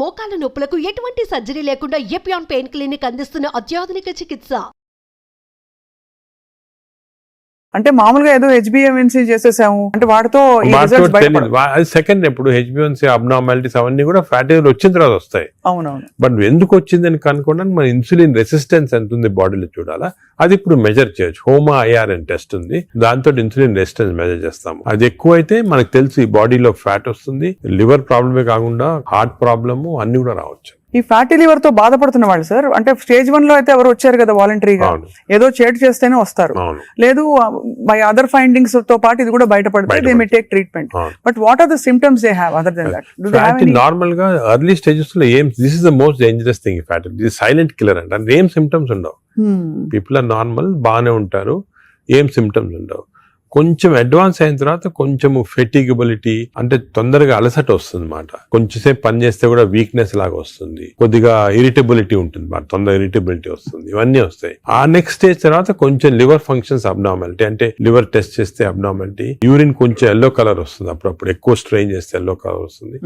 మోకాల నొప్పులకు ఎటువంటి సర్జరీ లేకుండా ఎపియాన్ పెయిన్ క్లినిక్ అందిస్తున్న అత్యాధునిక చికిత్స. అంటే మామూలుగా ఏదో హెచ్బిఎన్సీ చేసేసాము అంటే వాటితో సెకండ్ ఇప్పుడు హెచ్బిఎన్సీ అబ్నార్మాలిటీస్ అవన్నీ కూడా ఫ్యాటీ లివర్ వచ్చిన తర్వాత వస్తాయి. అవునవును. బట్ ఎందుకు వచ్చిందని కనుక్కోవడానికి మన ఇన్సులిన్ రెసిస్టెన్స్ ఎంత ఉంది బాడీలో చూడాలా. అది ఇప్పుడు మెజర్ చేయొచ్చు. హోమా ఐఆర్ఎన్ టెస్ట్ ఉంది, దాంతో ఇన్సులిన్ రెసిస్టెన్స్ మెజర్ చేస్తాము. అది ఎక్కువ అయితే మనకు తెలుసు ఈ బాడీలో ఫ్యాట్ వస్తుంది. లివర్ ప్రాబ్లమే కాకుండా హార్ట్ ప్రాబ్లము అన్ని కూడా రావచ్చు. ఈ ఫ్యాటీ లివర్ తో బాధపడుతున్న వాళ్ళు సార్ అంటే స్టేజ్ 1 లో అయితే ఎవరు వచ్చారు కదా వాలంటరీగా, ఏదో చేటు చేస్తేనే వస్తారు, లేదు బై అదర్ ఫైండింగ్స్ తో పాటు ఇది కూడా బయటపడుతుంది, they may take treatment. But what are the symptoms they have other than that? Normal గా ఎర్లీ స్టేజెస్ లో ఏం this is the most dangerous thing. Fatty ఇది సైలెంట్ కిల్లర్ అంటే ఏం సిమ్టమ్స్ ఉండవు. పీపుల్ ఆర్ నార్మల్, బాగానే ఉంటారు, ఏం సిమ్టమ్స్ ఉండవు. కొంచెం అడ్వాన్స్ అయిన తర్వాత కొంచెం ఫెటిగబిలిటీ అంటే తొందరగా అలసట వస్తుంది అన్నమాట. కొంచెంసేపు పని చేస్తే కూడా వీక్నెస్ లాగా వస్తుంది, కొద్దిగా ఇరిటబిలిటీ ఉంటుంది అన్నమాట, తొందరగా ఇరిటబిలిటీ వస్తుంది, ఇవన్నీ వస్తాయి. ఆ నెక్స్ట్ స్టేజ్ తర్వాత కొంచెం లివర్ ఫంక్షన్స్ అబ్నార్మాలిటీ అంటే లివర్ టెస్ట్ చేస్తే అబ్నార్మాలిటీ, యూరిన్ కొంచెం ఎల్లో కలర్ వస్తుంది, అప్పుడప్పుడు ఎక్కువ స్ట్రెయిన్ చేస్తే ఎల్లో కలర్ వస్తుంది.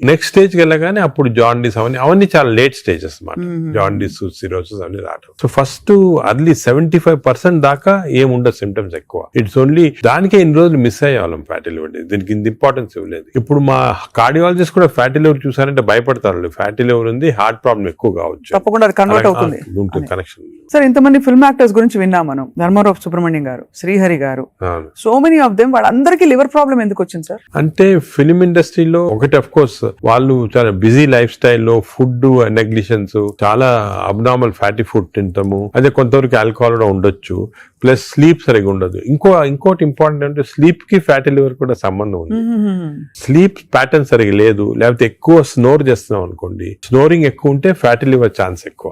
నెక్స్ట్ స్టేజ్కి వెళ్ళగానే అప్పుడు జాండీస్ అవన్నీ చాలా లేట్ స్టేజెస్ అన్నమాట. జాండీస్, సిరోసిస్ అవన్నీ రావడం. సో ఫస్ట్ అర్లీ 75% దాకా ఏముండదు సిమ్టమ్స్ ఎక్కువ. ఇట్స్ ఓన్లీ దానికే ఇన్ని రోజులు మిస్ అయ్యేవాళ్ళం ఫ్యాటీ లివర్. దీనికి ఇంత ఇంపార్టెన్స్ ఇవ్వలేదు. ఇప్పుడు మా కార్డియాలజిస్ట్ కూడా ఫ్యాటీ లివర్ చూసారంటే భయపడతారు. ఫ్యాటీ లివర్ ఉంది, హార్ట్ ప్రాబ్లం ఎక్కువ కావచ్చు, తప్పకుండా కన్వర్ట్ అవుతుంది కనెక్షన్. సార్ ఇంతమంది ఫిల్మ్ యాక్టర్స్ గురించి విన్నాం మనం, ధర్మారావు సుబ్రహ్మణ్యం గారు, శ్రీహరి గారు, సో మెనీ ఆఫ్ దెమ్, వాళ్ళందరికీ లివర్ ప్రాబ్లం ఎందుకు వచ్చింది సార్? అంటే ఫిల్మ్ ఇండస్ట్రీలో ఒకటి అఫ్ కోర్స్ వాళ్ళు చాలా బిజీ లైఫ్ స్టైల్లో ఫుడ్ నెగ్లిజెన్స్, చాలా అబ్నార్మల్ ఫ్యాటీ ఫుడ్ తింటాము, అదే కొంతవరకు ఆల్కహాల్ కూడా ఉండొచ్చు, ప్లస్ స్లీప్ సరిగా ఉండదు. ఇంకోటి ఇంపార్టెంట్ అంటే స్లీప్ కి ఫ్యాటీ లివర్ కూడా సంబంధం ఉంది. స్లీప్ ప్యాటర్న్ సరిగా లేదు, లేకపోతే ఎక్కువ స్నోర్ చేస్తున్నాం అనుకోండి, స్నోరింగ్ ఎక్కువ ఉంటే ఫ్యాటీ లివర్ ఛాన్స్ ఎక్కువ.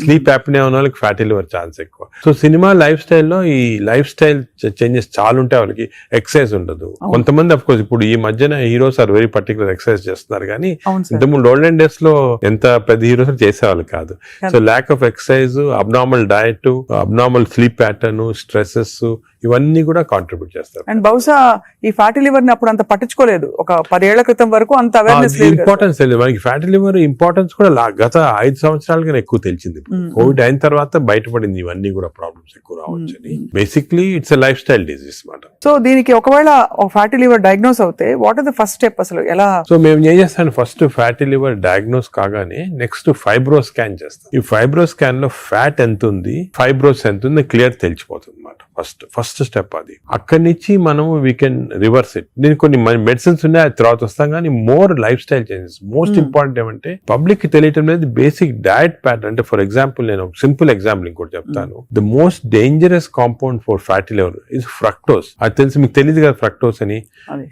స్లీప్ యాప్నియా ఉన్న వాళ్ళకి ఫ్యాటీ లివర్ ఛాన్స్ ఎక్కువ. సో సినిమా లైఫ్ స్టైల్లో ఈ లైఫ్ స్టైల్ చేంజెస్ చాలా ఉంటాయి. వాళ్ళకి ఎక్సర్సైజ్ ఉండదు. కొంతమంది అఫ్ కోర్స్ ఇప్పుడు ఈ మధ్యన heroes are very particular exercise చేస్తున్నారు, కానీ ఇంతకుముందు ఓల్డెన్ డేస్ లో ఎంత పెద్ద హీరోస్ చేసేవాళ్ళు కాదు. So lack of exercise, abnormal diet, abnormal sleep pattern, stresses, ఇవన్నీ కూడా కాంట్రిబ్యూట్ చేస్తారు. అండ్ బహుశా ఈ ఫ్యాటీ లివర్ ని అప్పుడు అంత పట్టించుకోలేదు, ఒక 10 ఏళ్ల క్రితం వరకు అంత అవేర్నెస్ లేదు, ఇంపార్టెన్స్ తెలియదు మనకి. ఫ్యాటీ లివర్ ఇంపార్టెన్స్ కూడా గత 5 సంవత్సరాలుగా ఎక్కువ తెలిసింది. కోవిడ్ అయిన తర్వాత బయటపడింది ఇవన్నీ కూడా ప్రాబ్లమ్స్ ఎక్కువ రావచ్చు అని. Basically it's lifestyle disease మాట. సో దీనికి ఒకవేళ ఫ్యాటీ లివర్ డయాగ్నోస్ అవుతే what are the first step అసలు ఎలా? సో మేము ఏం చేస్తాను, ఫస్ట్ ఫ్యాటీ లివర్ డయాగ్నోస్ కాగానే నెక్స్ట్ ఫైబ్రో స్కాన్ చేస్తాం. ఈ ఫైబ్రో స్కాన్ లో ఫ్యాట్ ఎంత ఉంది, ఫైబ్రోస్ ఎంత ఉంది క్లియర్ తెలిసిపోతుంది అన్నమాట. ఫస్ట్ స్టెప్ అది. అక్కడి నుంచి మనం వీ కెన్ రివర్స్ ఇట్. దీనికి కొన్ని మెడిసిన్స్ ఉన్నాయి, అది తర్వాత వస్తాం, కానీ more life style changes. Most important ఏమంటే పబ్లిక్ కి తెలియటం లేదు బేసిక్ డయట్ ప్యాటర్న్. అంటే ఫర్ ఎగ్జాంపుల్ నేను సింపుల్ ఎగ్జాంపుల్ ఇంకోటి చెప్తాను. The most dangerous compound for fatty liver is fructose. అది తెలిసి మీకు తెలియదు కదా ఫ్రక్టోస్ అని.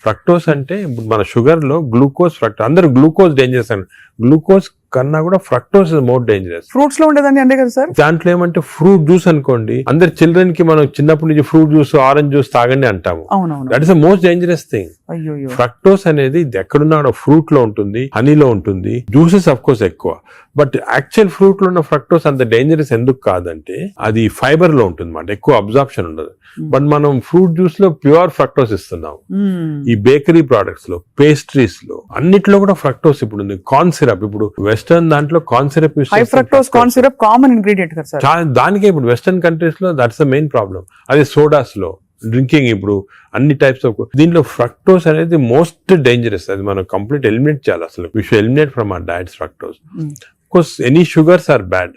ఫ్రక్టోస్ అంటే మన షుగర్ లో గ్లూకోజ్, ఫ్రక్టోస్. అందరూ గ్లూకోజ్ డేంజరస్ అని, గ్లూకోజ్ కన్నా కూడా fructose is more dangerous. Fruits లో ఉండేదాన్ని అంటే కదా సార్. దాంట్లో ఏమంటే ఫ్రూట్ జ్యూస్ అనుకోండి, అందరు చిల్డ్రన్ కి మనం చిన్నప్పటి నుంచి ఫ్రూట్ జ్యూస్, ఆరెంజ్ జ్యూస్ తాగండి అంటాము. That is the most dangerous thing. Fructose అనేది ఎక్కడున్నా ఫ్రూట్ లో ఉంటుంది, హనీలో ఉంటుంది, జ్యూసెస్ అఫ్ కోర్స్ ఎక్కువ. బట్ యాక్చువల్ ఫ్రూట్ లో ఉన్న ఫ్రక్టోస్ అంత డేంజరస్ ఎందుకు కాదంటే అది ఫైబర్ లో ఉంటుంది అన్నమాట, ఎక్కువ అబ్జార్ప్షన్ ఉండదు. బట్ మనం ఫ్రూట్ జ్యూస్ లో ప్యూర్ ఫ్రక్టోస్ ఇస్తున్నాం. ఈ బేకరీ ప్రొడక్ట్స్ లో, పేస్ట్రీస్ లో, అన్నిట్లో కూడా ఫ్రక్టోస్ ఇప్పుడు ఉంది. కార్న్ సిరప్, ఇప్పుడు వెస్టర్న్ దాంట్లో corn syrup corn syrup common ingredient కదా సార్. దానికే ఇప్పుడు వెస్టర్న్ కంట్రీస్ లో దట్స్ ద మెయిన్ ప్రాబ్లం. అదే సోడాస్ లో, డ్రింకింగ్, ఇప్పుడు అన్ని టైప్స్ ఆఫ్ దీంట్లో ఫ్రక్టోస్ అనేది మోస్ట్ డేంజరస్. అది మనం కంప్లీట్ ఎలిమినేట్ చేయాలి అసలు. We should eliminate from our diets fructose. Course any sugars are bad.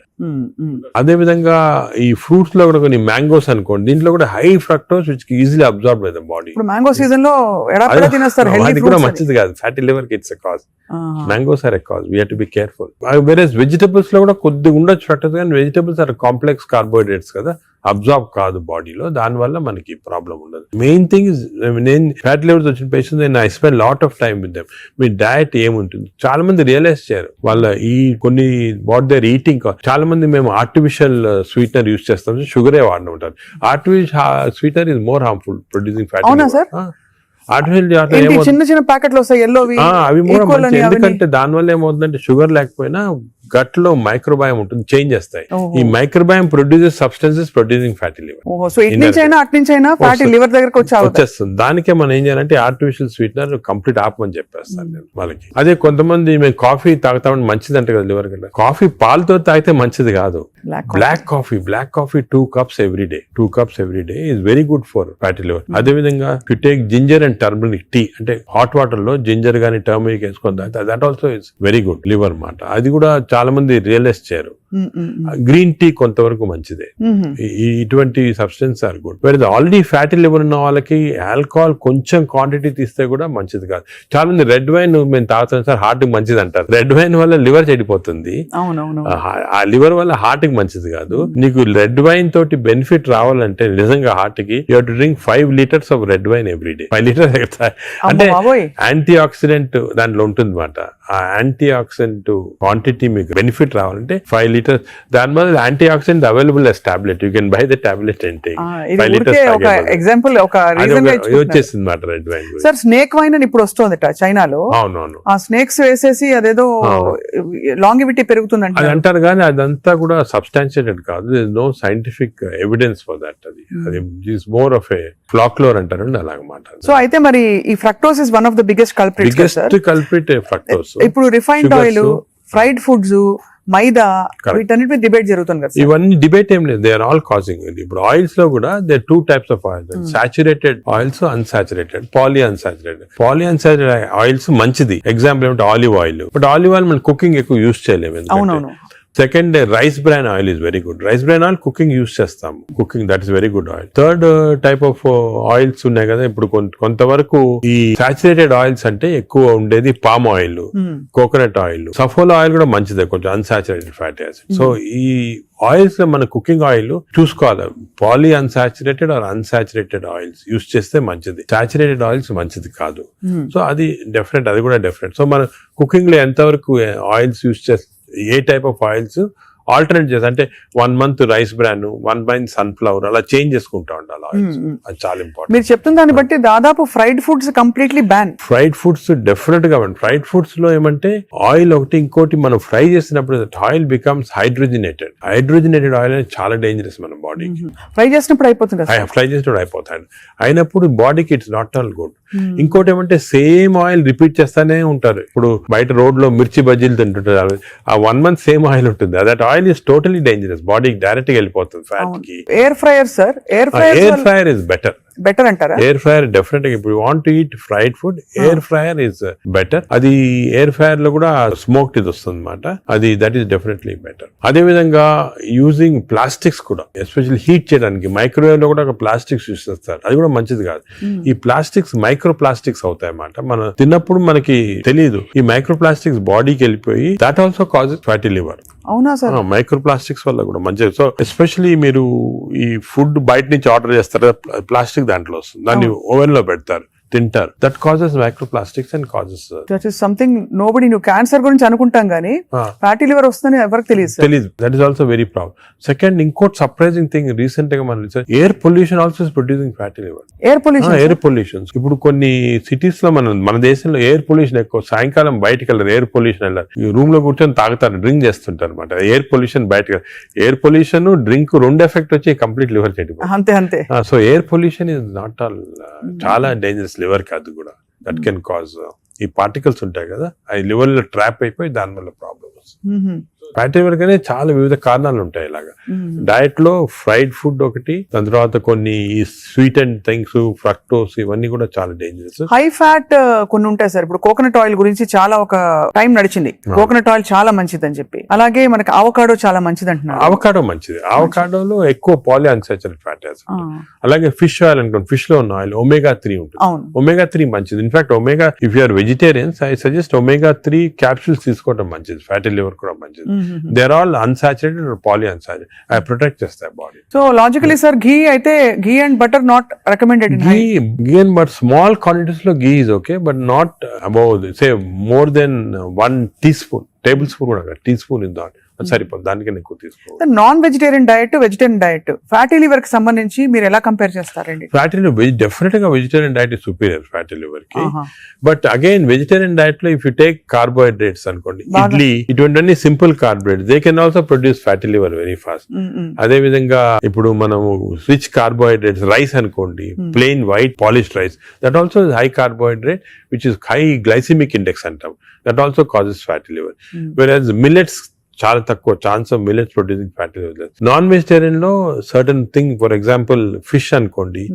అదే విధంగా ఈ ఫ్రూట్స్ లో కూడా కొన్ని మ్యాంగోస్ అనుకోండి, దీంట్లో కూడా high fructose which easily absorb by the body. Mango season లో అది కూడా మంచిది కాదు. ఫ్యాటీ లివర్ కి it's a cause. Mangoes are a cause. We have to be careful. వేరేస్ వెజిటబుల్స్ లో కూడా కొద్దిగా ఉండొచ్చు ఫ్రక్టోస్, కానీ వెజిటబుల్స్ ఆర్ కాంప్లెక్స్ కార్బోహైడ్రేట్స్ కదా, అబ్జార్బ్ కాదు బాడీలో, దాని వల్ల మనకి ప్రాబ్లం ఉండదు. మెయిన్ థింగ్ ఇస్, నేను ఫ్యాటీ లివర్స్ వచ్చిన పేషెంట్స్ నేను I spend lot of time with them. Me diet ఏముంటుంది చాలా మంది రియలైజ్ చేయరు. వాళ్ళ ఈ కొన్ని వాట్ దేర్ ఈటింగ్. చాలా మంది మేము ఆర్టిఫిషియల్ స్వీట్నర్ యూజ్ చేస్తాం, షుగరే వాడిన ఉంటారు. Artificial sweetener is more harmful producing fatty. చిన్న చిన్న ప్యాకెట్లు వస్తాయి, అవి ఎందుకంటే దానివల్ల ఏమవుతుందంటే షుగర్ లేకపోయినా గట్ లో మైక్రోబయామ్ ఉంటుంది, చేంజ్ చేస్తాయి. ఓహో. ఈ microbiome produces substances producing fatty liver. ఓహో, సో ఇటు నుంచి అయినా అటు నుంచి అయినా ఫ్యాటీ లివర్ దగ్గరకు వచ్చేస్తుంది. దానికే మనం ఏం చేయాలంటే ఆర్టిఫిషియల్ స్వీట్నర్ కంప్లీట్ ఆపమని చెప్పేస్తాను నేను వాళ్ళకి. అదే కొంతమంది మేము కాఫీ తాగుతామని మంచిది అంటే కదా లివర్ కంటే, కాఫీ పాలతో తాగితే మంచిది కాదు. Black coffee 2 cups every day. 2 cups every day is very good for fatty liver. అదే విధంగా you take ginger and turmeric tea, అంటే హాట్ వాటర్ లో జింజర్ గానీ టర్మరిక్ వేసుకొని తాగితే that also is very good liver మాట. అది కూడా చాలా మంది రియలైజ్ చేయరు. గ్రీన్ టీ కొంతవరకు మంచిదే. ఇటువంటి సబ్స్టెన్స్ ఆర్ గుడ్. వేరే ఆల్రెడీ ఫ్యాటీ లివర్ ఉన్న వాళ్ళకి ఆల్కహాల్ కొంచెం క్వాంటిటీ తీస్తే కూడా మంచిది కాదు. చాలా మంది రెడ్ వైన్ మేము తాగుతాం సార్ హార్ట్ కి మంచిది అంటారు. రెడ్ వైన్ వల్ల లివర్ చెడిపోతుంది, ఆ లివర్ వల్ల హార్ట్ కి మంచిది కాదు. నీకు రెడ్ వైన్ తోటి బెనిఫిట్ రావాలంటే నిజంగా హార్ట్ కి you have to drink 5 liters of red wine every day. 5 liters అంటే యాంటీ ఆక్సిడెంట్ దాంట్లో ఉంటుంది అన్నమాట. ఆ యాంటీ ఆక్సిడెంట్ క్వాంటిటీ మీకు బెనిఫిట్ రావాలంటే 5 liters. దాని వల్ల anti oxidant available as tablet. You can buy the tablet and take 5 liters. ఒక ఎగ్జాంపుల్, ఒక రీజన్ వచ్చేసింది అన్నమాట red wine. Sir snake wine అని ఇప్పుడు వస్తుందట చైనాలో. అవునవును, ఆ స్నేక్స్ వేసేసి అదేదో లాంగివిటీ పెరుగుతుందంట అది అంటారు, కానీ అదంతా కూడా సబ్స్టాన్షియేటెడ్ కాదు. No scientific evidence for that. అది is more of a folklore అంటారు అలాగమాట. సో అయితే మరి ఈ fructose is one of the biggest culprit fructose. ఇప్పుడు refined oil, fried foods, maida, వీటన్నిటి డిబేట్ జరుగుతుంది కదా. ఇవన్నీ డిబేట్ ఏం లేదు, దే ఆర్ ఆల్ కాజింగ్. ఇప్పుడు ఆయిల్స్ లో కూడా they 2 types of oils, saturated oils, unsaturated, polyunsaturated oils మంచిది. ఎగ్జాంపుల్ ఏమంటే olive oil. But olive oil మనం కుకింగ్ ఎక్కువ యూజ్ చేయలేము. అవునవును. Second, rice bran oil is very good. Rice bran oil cooking use చేస్తాం, cooking that is very good oil. Third type of oils ఉన్నాయి కదా ఇప్పుడు కొంతవరకు. ఈ సాచురేటెడ్ ఆయిల్స్ అంటే ఎక్కువ ఉండేది palm oil, coconut oil, Saffola oil కూడా మంచిదే, కొంచెం అన్సాచురేటెడ్ ఫ్యాటీ యాసిడ్. సో ఈ ఆయిల్స్ లో మన కుకింగ్ ఆయిల్ చూసుకోవాలి, polyunsaturated or unsaturated oils use చేస్తే మంచిది. సాచురేటెడ్ ఆయిల్స్ మంచిది కాదు. సో అది డిఫరెంట్, అది కూడా డిఫరెంట్. సో మన కుకింగ్ లో ఎంతవరకు ఆయిల్స్ యూజ్ చేస్తే, ఏ టైప్ ఆఫ్ ఆయిల్స్ ఆల్టర్నేట్ చేస్తా అంటే 1 month rice bran, 1 month sunflower, అలా చేంజ్ చేసుకుంటా ఉండాలి ఆయిల్స్. అది చాలా ఇంపార్టెంట్. మీరు చెప్తున్న దాన్ని బట్టి దాదాపు fried foods completely ban. Fried foods definite గా బ్యాన్. ఫ్రైడ్ ఫుడ్స్ లో ఏమంటే ఆయిల్ ఒకటి, ఇంకోటి మనం ఫ్రై చేసినప్పుడు oil becomes hydrogenated. Hydrogenated oil అనేది చాలా డేంజరస్ మన బాడీకి. ఫ్రై చేసినప్పుడు అయిపోతుంది, ఫ్రై చేసినప్పుడు అయిపోతాయి. అయినప్పుడు బాడీకి ఇట్స్ నాట్ ఆల్ గుడ్. ఇంకోటి ఏమంటే సేమ్ ఆయిల్ రిపీట్ చేస్తానే ఉంటారు. ఇప్పుడు బయట రోడ్ లో మిర్చి బజ్జీలు తింటుంటారు, ఆ 1 month సేమ్ ఆయిల్ ఉంటుంది. That oil is totally dangerous, బాడీకి డైరెక్ట్ గా వెళ్ళిపోతుంది ఫ్యాట్ కి. Air fryer sir, air fryer is better అంటారా? ఎయిర్ ఫ్రైయర్ డెఫినెట్ గా, ఇప్పుడు want to eat fried food, air fryer is better. అది ఎయిర్ ఫ్రైయర్ లో కూడా స్మోక్డ్ ఇది వస్తుంది అనమాట. అది దట్ ఈస్ డెఫినెట్లీ బెటర్. అదే విధంగా యూజింగ్ ప్లాస్టిక్స్ కూడా, ఎస్పెషల్లీ హీట్ చేయడానికి మైక్రోవేవ్ లో కూడా ప్లాస్టిక్స్ యూజ్ చేస్తారు, అది కూడా మంచిది కాదు. ఈ ప్లాస్టిక్స్ మైక్రో ప్లాస్టిక్స్ అవుతాయి అన్నమాట. మనం తిన్నప్పుడు మనకి తెలియదు, ఈ మైక్రో ప్లాస్టిక్స్ బాడీకి వెళ్ళిపోయి that also causes fatty liver. అవునా సార్? మైక్రో ప్లాస్టిక్స్ వల్ల కూడా మంచిది. సో ఎస్పెషల్లీ మీరు ఈ ఫుడ్ బయట నుంచి ఆర్డర్ చేస్తారు, ప్లాస్టిక్ దాంట్లో వస్తుంది, దాన్ని ఓవెన్ లో పెడతారు, తింటారు. That causes microplastics and causes that is something nobody. నువ్వు క్యాన్సర్ గురించి అనుకుంటాం కానీ ఫ్యాటీ లివర్ వస్తుందని ఎవరికి తెలియదు. That is also very problem. Second, ఇంకోటి సర్ప్రైజింగ్ థింగ్ రీసెంట్ గా మనం air pollution also is producing fatty liver. Air pollution ఇప్పుడు కొన్ని సిటీస్ లో మన దేశంలో ఎయిర్ పొల్యూషన్ ఎక్కువ. సాయంకాలం బయటకు వెళ్ళారు, ఎయిర్ పొల్యూషన్ వెళ్ళారు, రూమ్ లో కూర్చొని తాగుతారు, డ్రింక్ చేస్తుంటారు అనమాట. ఎయిర్ పొల్యూషన్ బయటకు, ఎయిర్ పొల్యూషన్ డ్రింక్ 2 ఎఫెక్ట్ వచ్చి కంప్లీట్ లివర్ చెడిపోతుంది. అంతే. So air pollution is not all, చాలా డేంజరస్ లివర్ కి. అది కూడా దట్ కెన్ కాజ్, ఈ పార్టికల్స్ ఉంటాయి కదా, అవి లివర్ లో ట్రాప్ అయిపోయి దాని వల్ల ప్రాబ్లమ్ వస్తుంది. ఫ్యాటీ లివర్ కానీ చాలా వివిధ కారణాలు ఉంటాయి. ఇలాగా డయట్ లో ఫ్రైడ్ ఫుడ్ ఒకటి, దాని తర్వాత కొన్ని స్వీట్ అండ్ థింగ్స్, ఫ్రక్టోస్, ఇవన్నీ కూడా చాలా డేంజరస్. హై ఫ్యాట్ కొన్ని ఉంటాయి సార్. ఇప్పుడు కోకోనట్ ఆయిల్ గురించి చాలా ఒక టైం నడిచింది, కోకోనట్ ఆయిల్ చాలా మంచిది అని చెప్పి. అలాగే మనకి అవకాడో చాలా మంచిది అంటున్నారు. అవకాడో మంచిది. అవకాడోలో ఎక్కువ పాలీ అన్సాచురేటెడ్ ఫ్యాటీ యాసిడ్. అలాగే ఫిష్ ఆయిల్ అనుకోండి, ఫిష్ లో ఉన్న ఆయిల్ omega 3 ఉంటుంది. omega 3 మంచిది. In fact omega, if you're vegetarians, I suggest omega 3 capsules తీసుకోవడం మంచిది. ఫ్యాటీ లివర్ కూడా మంచిది. They are all unsaturated or poly unsaturated. ఐ ప్రొటెక్ట్ చేస్తాయి body. So logically sir, ghee అయితే ghee and butter not recommended. Ghee and butter small quantities లో ghee is okay, but not above say more than 1 teaspoon. Table spoon కూడా, tea spoon is not అది సరిపోదు, దానికన్నా ఎక్కువ తీసుకోవాలి. Non vegetarian diet, vegetarian diet, fatty liver కి సంబంధించి మీరు ఎలా కంపేర్ చేస్తారండి? ఫ్యాటీ లివర్ డెఫినెట్ గా vegetarian diet is superior fatty liver కి. బట్ అగైన్ వెజిటేరియన్ డైట్ లో ఇఫ్ యూ టేక్ కార్బోహైడ్రేట్స్ అనుకోండి, ఇడ్లీ ఇటువంటి simple carbohydrates they can also produce fatty liver very fast. అదే విధంగా ఇప్పుడు మనము రిచ్ కార్బోహైడ్రేట్స్ రైస్ అనుకోండి, plain white polished rice, that also high carbohydrate which is high glycaemic index అంటాం, that also causes fatty liver. Whereas millets చాలా తక్కువ chance of millets producing fatty liver. Non vegetarian లో certain thing, for example fish అనుకోండి,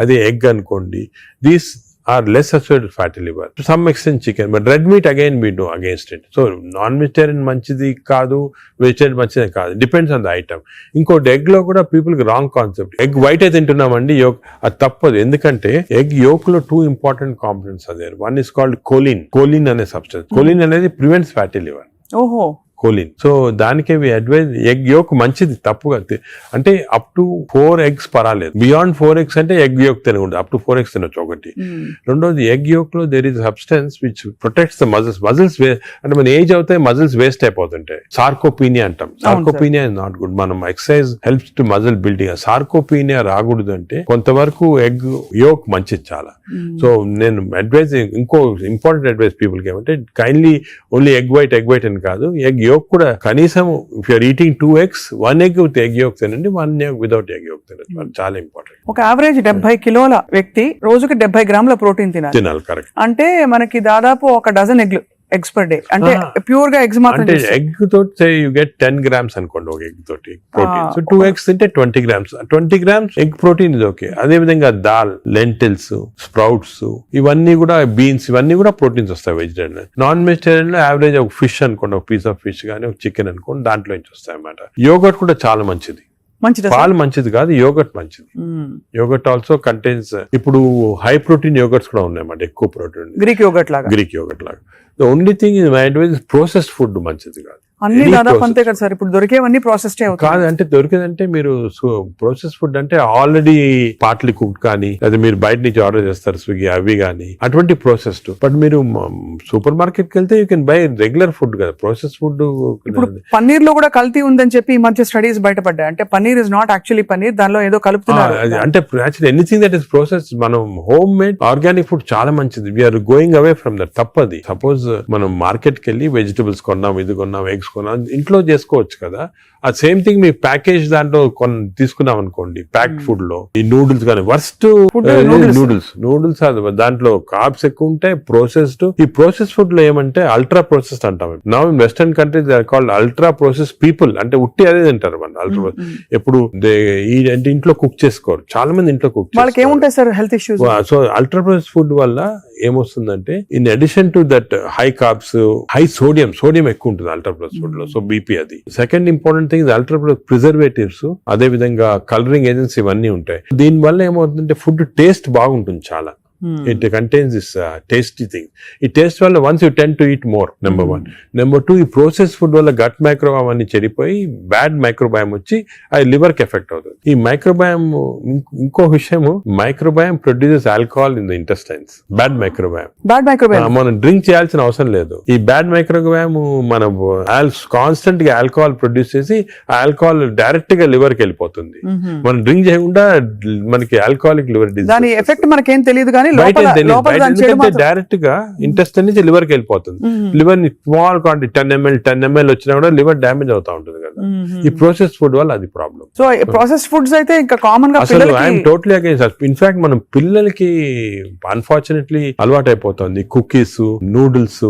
అదే egg అనుకోండి, these are less associated with fatty liver. To some extent chicken, but red meat again we know against it. So non-vegetarian manchidi kaadu, vegetarian manchidi kaadu. Depends on the item. Inkoti egg lo kuda people ki wrong concept. Egg white ayi tintunnamandi, yolk adi tappadu. Endukante egg yolk lo two important components are there. One is called choline. Choline ane substance. Choline anedi prevents fatty liver. ఓహో, choline. So దానికే advise egg yolk మంచిది, తప్పుగా అంటే up to 4 eggs పర్వాలేదు. Beyond 4 eggs అంటే egg yolk తినకూడదు, up to 4 eggs తినొచ్చు ఒకటి. రెండోది ఎగ్ యోక్ లో there is substance which protects the muscles. అంటే మన ఏజ్ అవుతాయి మజిల్స్ వేస్ట్ అయిపోతుంటాయి. సార్కోపీనియా అంటాం. Sarcopenia is not good. మనం exercise helps to muscle building. Sarcopenia రాకూడదు అంటే కొంతవరకు ఎగ్ యోక్ మంచిది చాలా. సో నేను అడ్వైజ్, ఇంకో ఇంపార్టెంట్ అడ్వైజ్ పీపుల్ కి ఏమంటే కైండ్లీ ఓన్లీ ఎగ్ వైట్ అని కాదు, ఎగ్ యోక్ కూడా కనీసం if you're eating 2 eggs, 1 egg with egg yolk తినండి, 1 egg వితౌట్ ఎగ్ యోక్ తినండి. చాలా ఇంపార్టెంట్. ఒక యావరేజ్ 70 కిలోల వ్యక్తి రోజుకి 70 గ్రాముల ప్రోటీన్ తినాలి. కరెక్ట్. అంటే మనకి దాదాపు 1 డజన్ ఎగ్స్ పర్ డే. అంటే ప్యూర్ గా ఎగ్స్ మాత్రం. అంటే ఎగ్ తోటి యూ గెట్ 10 grams అనుకోండి ఒక ఎగ్ తోటి ప్రోటీన్. సో 2 eggs తింటే 20 grams. 20 grams ఎగ్ ప్రోటీన్ ఇది ఓకే. అదే విధంగా దాల్, లెంటిల్స్, స్ప్రౌట్స్, ఇవన్నీ కూడా బీన్స్, ఇవన్నీ కూడా ప్రోటీన్స్ వస్తాయి వెజిటేరియన్. నాన్ వెజిటేరియన్ లో యావరేజ్ ఒక ఫిష్ అనుకోండి, ఒక పీస్ ఆఫ్ ఫిష్ కానీ ఒక చికెన్ అనుకోండి, దాంట్లో నుంచి వస్తాయి అన్నమాట. యోగర్ట్ కూడా చాలా మంచిది. పాలు మంచిది కాదు, యోగర్ట్ మంచిది. యోగర్ట్ ఆల్సో కంటైన్స్, ఇప్పుడు హై ప్రోటీన్ యోగర్ట్స్ కూడా ఉన్నాయన్నమాట, ఎక్కువ ప్రోటీన్. గ్రీక్ యోగర్ట్ లాగా. The only thing is my advice is processed food మంచిది కాదు. అన్ని దాదాపు అంతే కదా సార్, ఇప్పుడు దొరికేవన్నీ ప్రాసెస్డ్ అవుతాయి. కాదు అంటే దొరికేదంటే మీరు ప్రాసెస్ ఫుడ్ అంటే ఆల్రెడీ పార్ట్లీ కుక్డ్ కానీ, లేదా మీరు బయట నుంచి ఆర్డర్ చేస్తారు స్విగ్గీ అవి కానీ, అటువంటి ప్రాసెస్డ్. బట్ మీరు సూపర్ మార్కెట్ కి వెళ్తే you can by regular food కదా. ప్రాసెస్ ఫుడ్ ఇప్పుడు పన్నీర్ లో కూడా కల్తీ ఉందని చెప్పి ఈ మధ్య స్టడీస్ బయటపడ్డాయి. అంటే paneer is not actually paneer, దానిలో ఏదో కలుపుతున్నారు. అంటే actually anything that is process, మనం హోమ్ మేడ్ ఆర్గానిక్ ఫుడ్ చాలా మంచిది. We're going away from that. తప్పది. సపోజ్ మనం మార్కెట్ కి వెళ్ళి వెజిటబుల్స్ కొన్నాం, ఇది కొన్నాం, ఎగ్స్ కొన్నాం, ఇంట్లో చేసుకోవచ్చు కదా. ఆ సేమ్ థింగ్ మీ ప్యాకేజ్ దాంట్లో తీసుకున్నాం అనుకోండి, ప్యాక్డ్ ఫుడ్ లో ఈ నూడిల్స్ కానీ, వర్స్ట్ నూడిల్స్ దాంట్లో కార్బ్స్ ఎక్కువ ఉంటాయి, ప్రాసెస్డ్. ఈ ప్రాసెస్ ఫుడ్ లో ఏమంటే అల్ట్రా ప్రాసెస్డ్ అంటాం. Now in western countries they are called ultra process people. అంటే ఉట్టి అదే తింటారు మన అల్ట్రా. ఎప్పుడు అంటే ఇంట్లో కుక్ చేసుకోరు చాలా మంది, ఇంట్లో కుక్ వాళ్ళకి ఏముంటాయి sir health issues. So ultra process food వల్ల ఏమొస్తుందంటే in addition to that high carbs, high sodium ఎక్కువ ఉంటుంది అల్ట్రా ప్రాసెస్ ఫుడ్ లో. సో బీపీ అది. Second important thing ultra preservatives, అదే విధంగా కలరింగ్ ఏజెంట్స్ ఇవన్నీ ఉంటాయి. దీని వల్ల ఏమవుతుందంటే ఫుడ్ టేస్ట్ బాగుంటుంది చాలా. It contains this tasty thing. ఈ టేస్ట్ వల్ల once you tend to eat more, number 1. Number 2, ఈ ప్రాసెస్ ఫుడ్ వల్ల గట్ మైక్రోబయామ్ అన్ని చెడిపోయి బ్యాడ్ మైక్రోబయామ్ వచ్చి అది లివర్ కి ఎఫెక్ట్ అవుతుంది. ఈ మైక్రోబయామ్, ఇంకో విషయము, microbiome produces alcohol in the intestines. Bad microbiome మనం డ్రింక్ చేయాల్సిన అవసరం లేదు. ఈ బ్యాడ్ మైక్రోబయామ్ మన కాన్స్టెంట్ గా ఆల్కహాల్ ప్రొడ్యూస్ చేసి ఆ ఆల్కహాల్ డైరెక్ట్ గా లివర్ కి వెళ్ళిపోతుంది. మనం డ్రింక్ చేయకుండా మనకి ఆల్కహాలిక్ లివర్ డిసీజ్. దాని ఎఫెక్ట్ మనకేం తెలియదు కానీ డైరెక్ట్ గా ఇంటెస్టైన్ నుంచి లివర్ కి వెళ్ళిపోతుంది. లివర్ ని స్మాల్ క్వాంటిటీ 10 ml వచ్చినా కూడా లివర్ డ్యామేజ్ అవుతా ఉంటుంది కదా. ఈ ప్రాసెస్ ఫుడ్ వల్ల అది ప్రాబ్లం. సో ప్రాసెస్ ఫుడ్స్ అయితే ఇంకా కామన్ గా అసలు ఐఎమ్ టోటలీ అగైన్స్. ఇన్ఫాక్ట్ మనం పిల్లలకి అన్ఫార్చునేట్లీ అలవాటు అయిపోతుంది. కుకీస్, నూడిల్స్,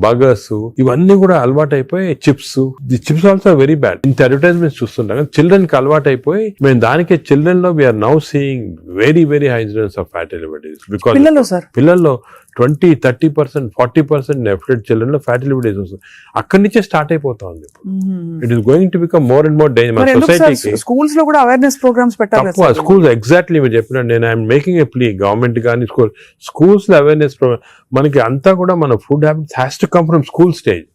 బర్గర్స్ ఇవన్నీ కూడా అలవాటు అయిపోయి, చిప్స్ ఆల్సో వెరీ బ్యాడ్. ఇంత అడ్వర్టైజ్మెంట్స్ చూస్తుంటాం. చిల్డ్రన్ కి అలవాటు అయిపోయి మేము దానికి చిల్డ్రన్ లో we're now seeing very high incidence of fatty liver disease. పిల్లల్లో 20-30%, 40% నెఫ్లెట్ చిల్డ్రన్ లో ఫ్యాటీ లివర్ డిసీజ్ వస్తుంది. అక్కడి నుంచే స్టార్ట్ అయిపోతా ఉంది. It is going to become more and more danger. సొసైటీకి స్కూల్స్ లో కూడా అవేర్నెస్ ప్రోగ్రామ్స్ పెట్టాలి. స్కూల్స్ ఎగ్జాక్ట్లీ మీరు చెప్పినట్టు నేను I'm making a plea, government కానీ స్కూల్స్ లో అవేర్నెస్ ప్రోగ్రామ్. మనకి అంతా కూడా మన food habits has to come from school stage.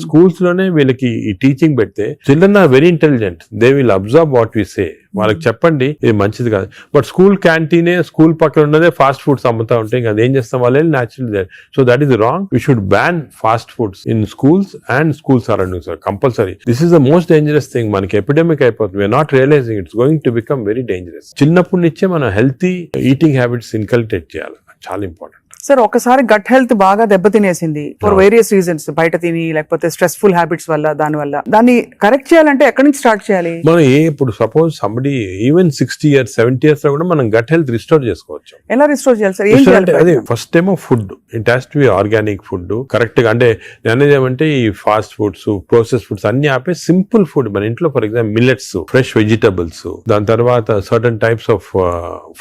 Schools లోనే వీళ్ళకి ఈ టీచింగ్ పెడితే children are very intelligent, they will observe what we say. వాళ్ళకి చెప్పండి ఇది మంచిది కాదు. బట్ స్కూల్ క్యాంటీనే, స్కూల్ పక్కన ఉన్నదే ఫాస్ట్ ఫుడ్స్ అమ్ముతా ఉంటే ఇంకా అదేం చేస్తాం వాళ్ళు natural. So that is wrong. We should ban fast foods in schools and school surroundings compulsory. This is the most dangerous thing. మనకి ఎపిడమిక్ అయిపోతుంది. We're not realising it's going to become very dangerous. చిన్నప్పటి నుంచే మనం healthy eating habits inculcate చేయాలి. చాలా important. Sir ఒకసారి gut health బాగా దెబ్బతినేసింది ఫర్ వేరియస్ రీజన్స్, బయట తిని లేకపోతే స్ట్రెస్ఫుల్ హ్యాబిట్స్ వల్ల, దాన్ని కరెక్ట్ చేయాలంటే ఎక్కడి నుంచి స్టార్ట్ చేయాలి? మనం ఇప్పుడు suppose somebody even 60 years 70 years లో కూడా మనం గట్ హెల్త్ రిస్టోర్ చేసుకోవచ్చు. ఎలా రిస్టోర్ చేయాలి సార్? ఏం చేయాలి? అదే ఫస్ట్ ఏమో food, it has to be organic food correct గా. అంటే అనేది ఏమంటే ఈ ఫాస్ట్ ఫుడ్స్, ప్రాసెస్ ఫుడ్స్ అన్ని ఆపే సింపుల్ ఫుడ్ మన ఇంట్లో, for example millets, fresh vegetables, దాని తర్వాత certain types of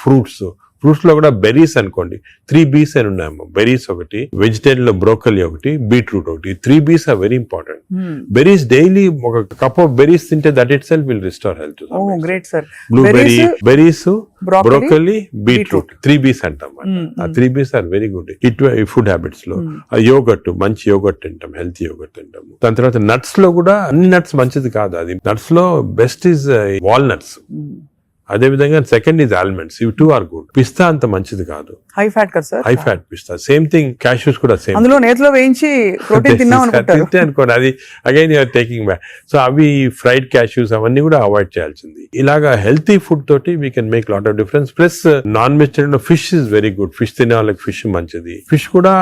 fruits. Fruits లో కూడా బెర్రీస్ అనుకోండి, 3 B's అని ఉన్నాయమ్మా. బెర్రీస్ ఒకటి, వెజిటేరియన్ లో బ్రోకలీ ఒకటి, బీట్రూట్ ఒకటి. 3 B's are very important. Berries daily ఒక కప్ ఆఫ్ బెర్రీస్ తింటే that itself will restore health. Great sir. Blueberry, berries, broccoli, beetroot, 3 B's అంటాం. ఆ 3 B's ఆర్ వెరీ గుడ్ ఈ ఫుడ్ హ్యాబిట్స్ లో. Yoghurt, మంచి yoghurt తింటాం, healthy yoghurt తింటాం. దాని తర్వాత నట్స్ లో కూడా అన్ని నట్స్ మంచిది కాదు. అది నట్స్ లో బెస్ట్ ఈజ్ వాల్నట్స్. అదే విధంగా సెకండ్ ఇస్ ఆల్మండ్స్. ఇవి 2 ఆర్ గుడ్. పిస్తా అంత మంచిది కాదు, హై ఫ్యాట్ కదా సార్. హై ఫ్యాట్ పిస్తా. సేమ్ థింగ్ క్యాష్యూస్ కూడా సేమ్. అందులో నేతిలో వేయించి ప్రోటీన్ తిన్నాం అనుకోండి, అది again you're taking back. So అవి ఫ్రైడ్ క్యాష్యూస్ అవన్నీ కూడా అవాయిడ్ చేయాల్సింది. ఇలాగా హెల్తీ ఫుడ్ తోటి we can make lot of difference. Plus non vegetarian fish is very good. Fish తినే వాళ్ళకి ఫిష్ మంచిది. ఫిష్ కూడా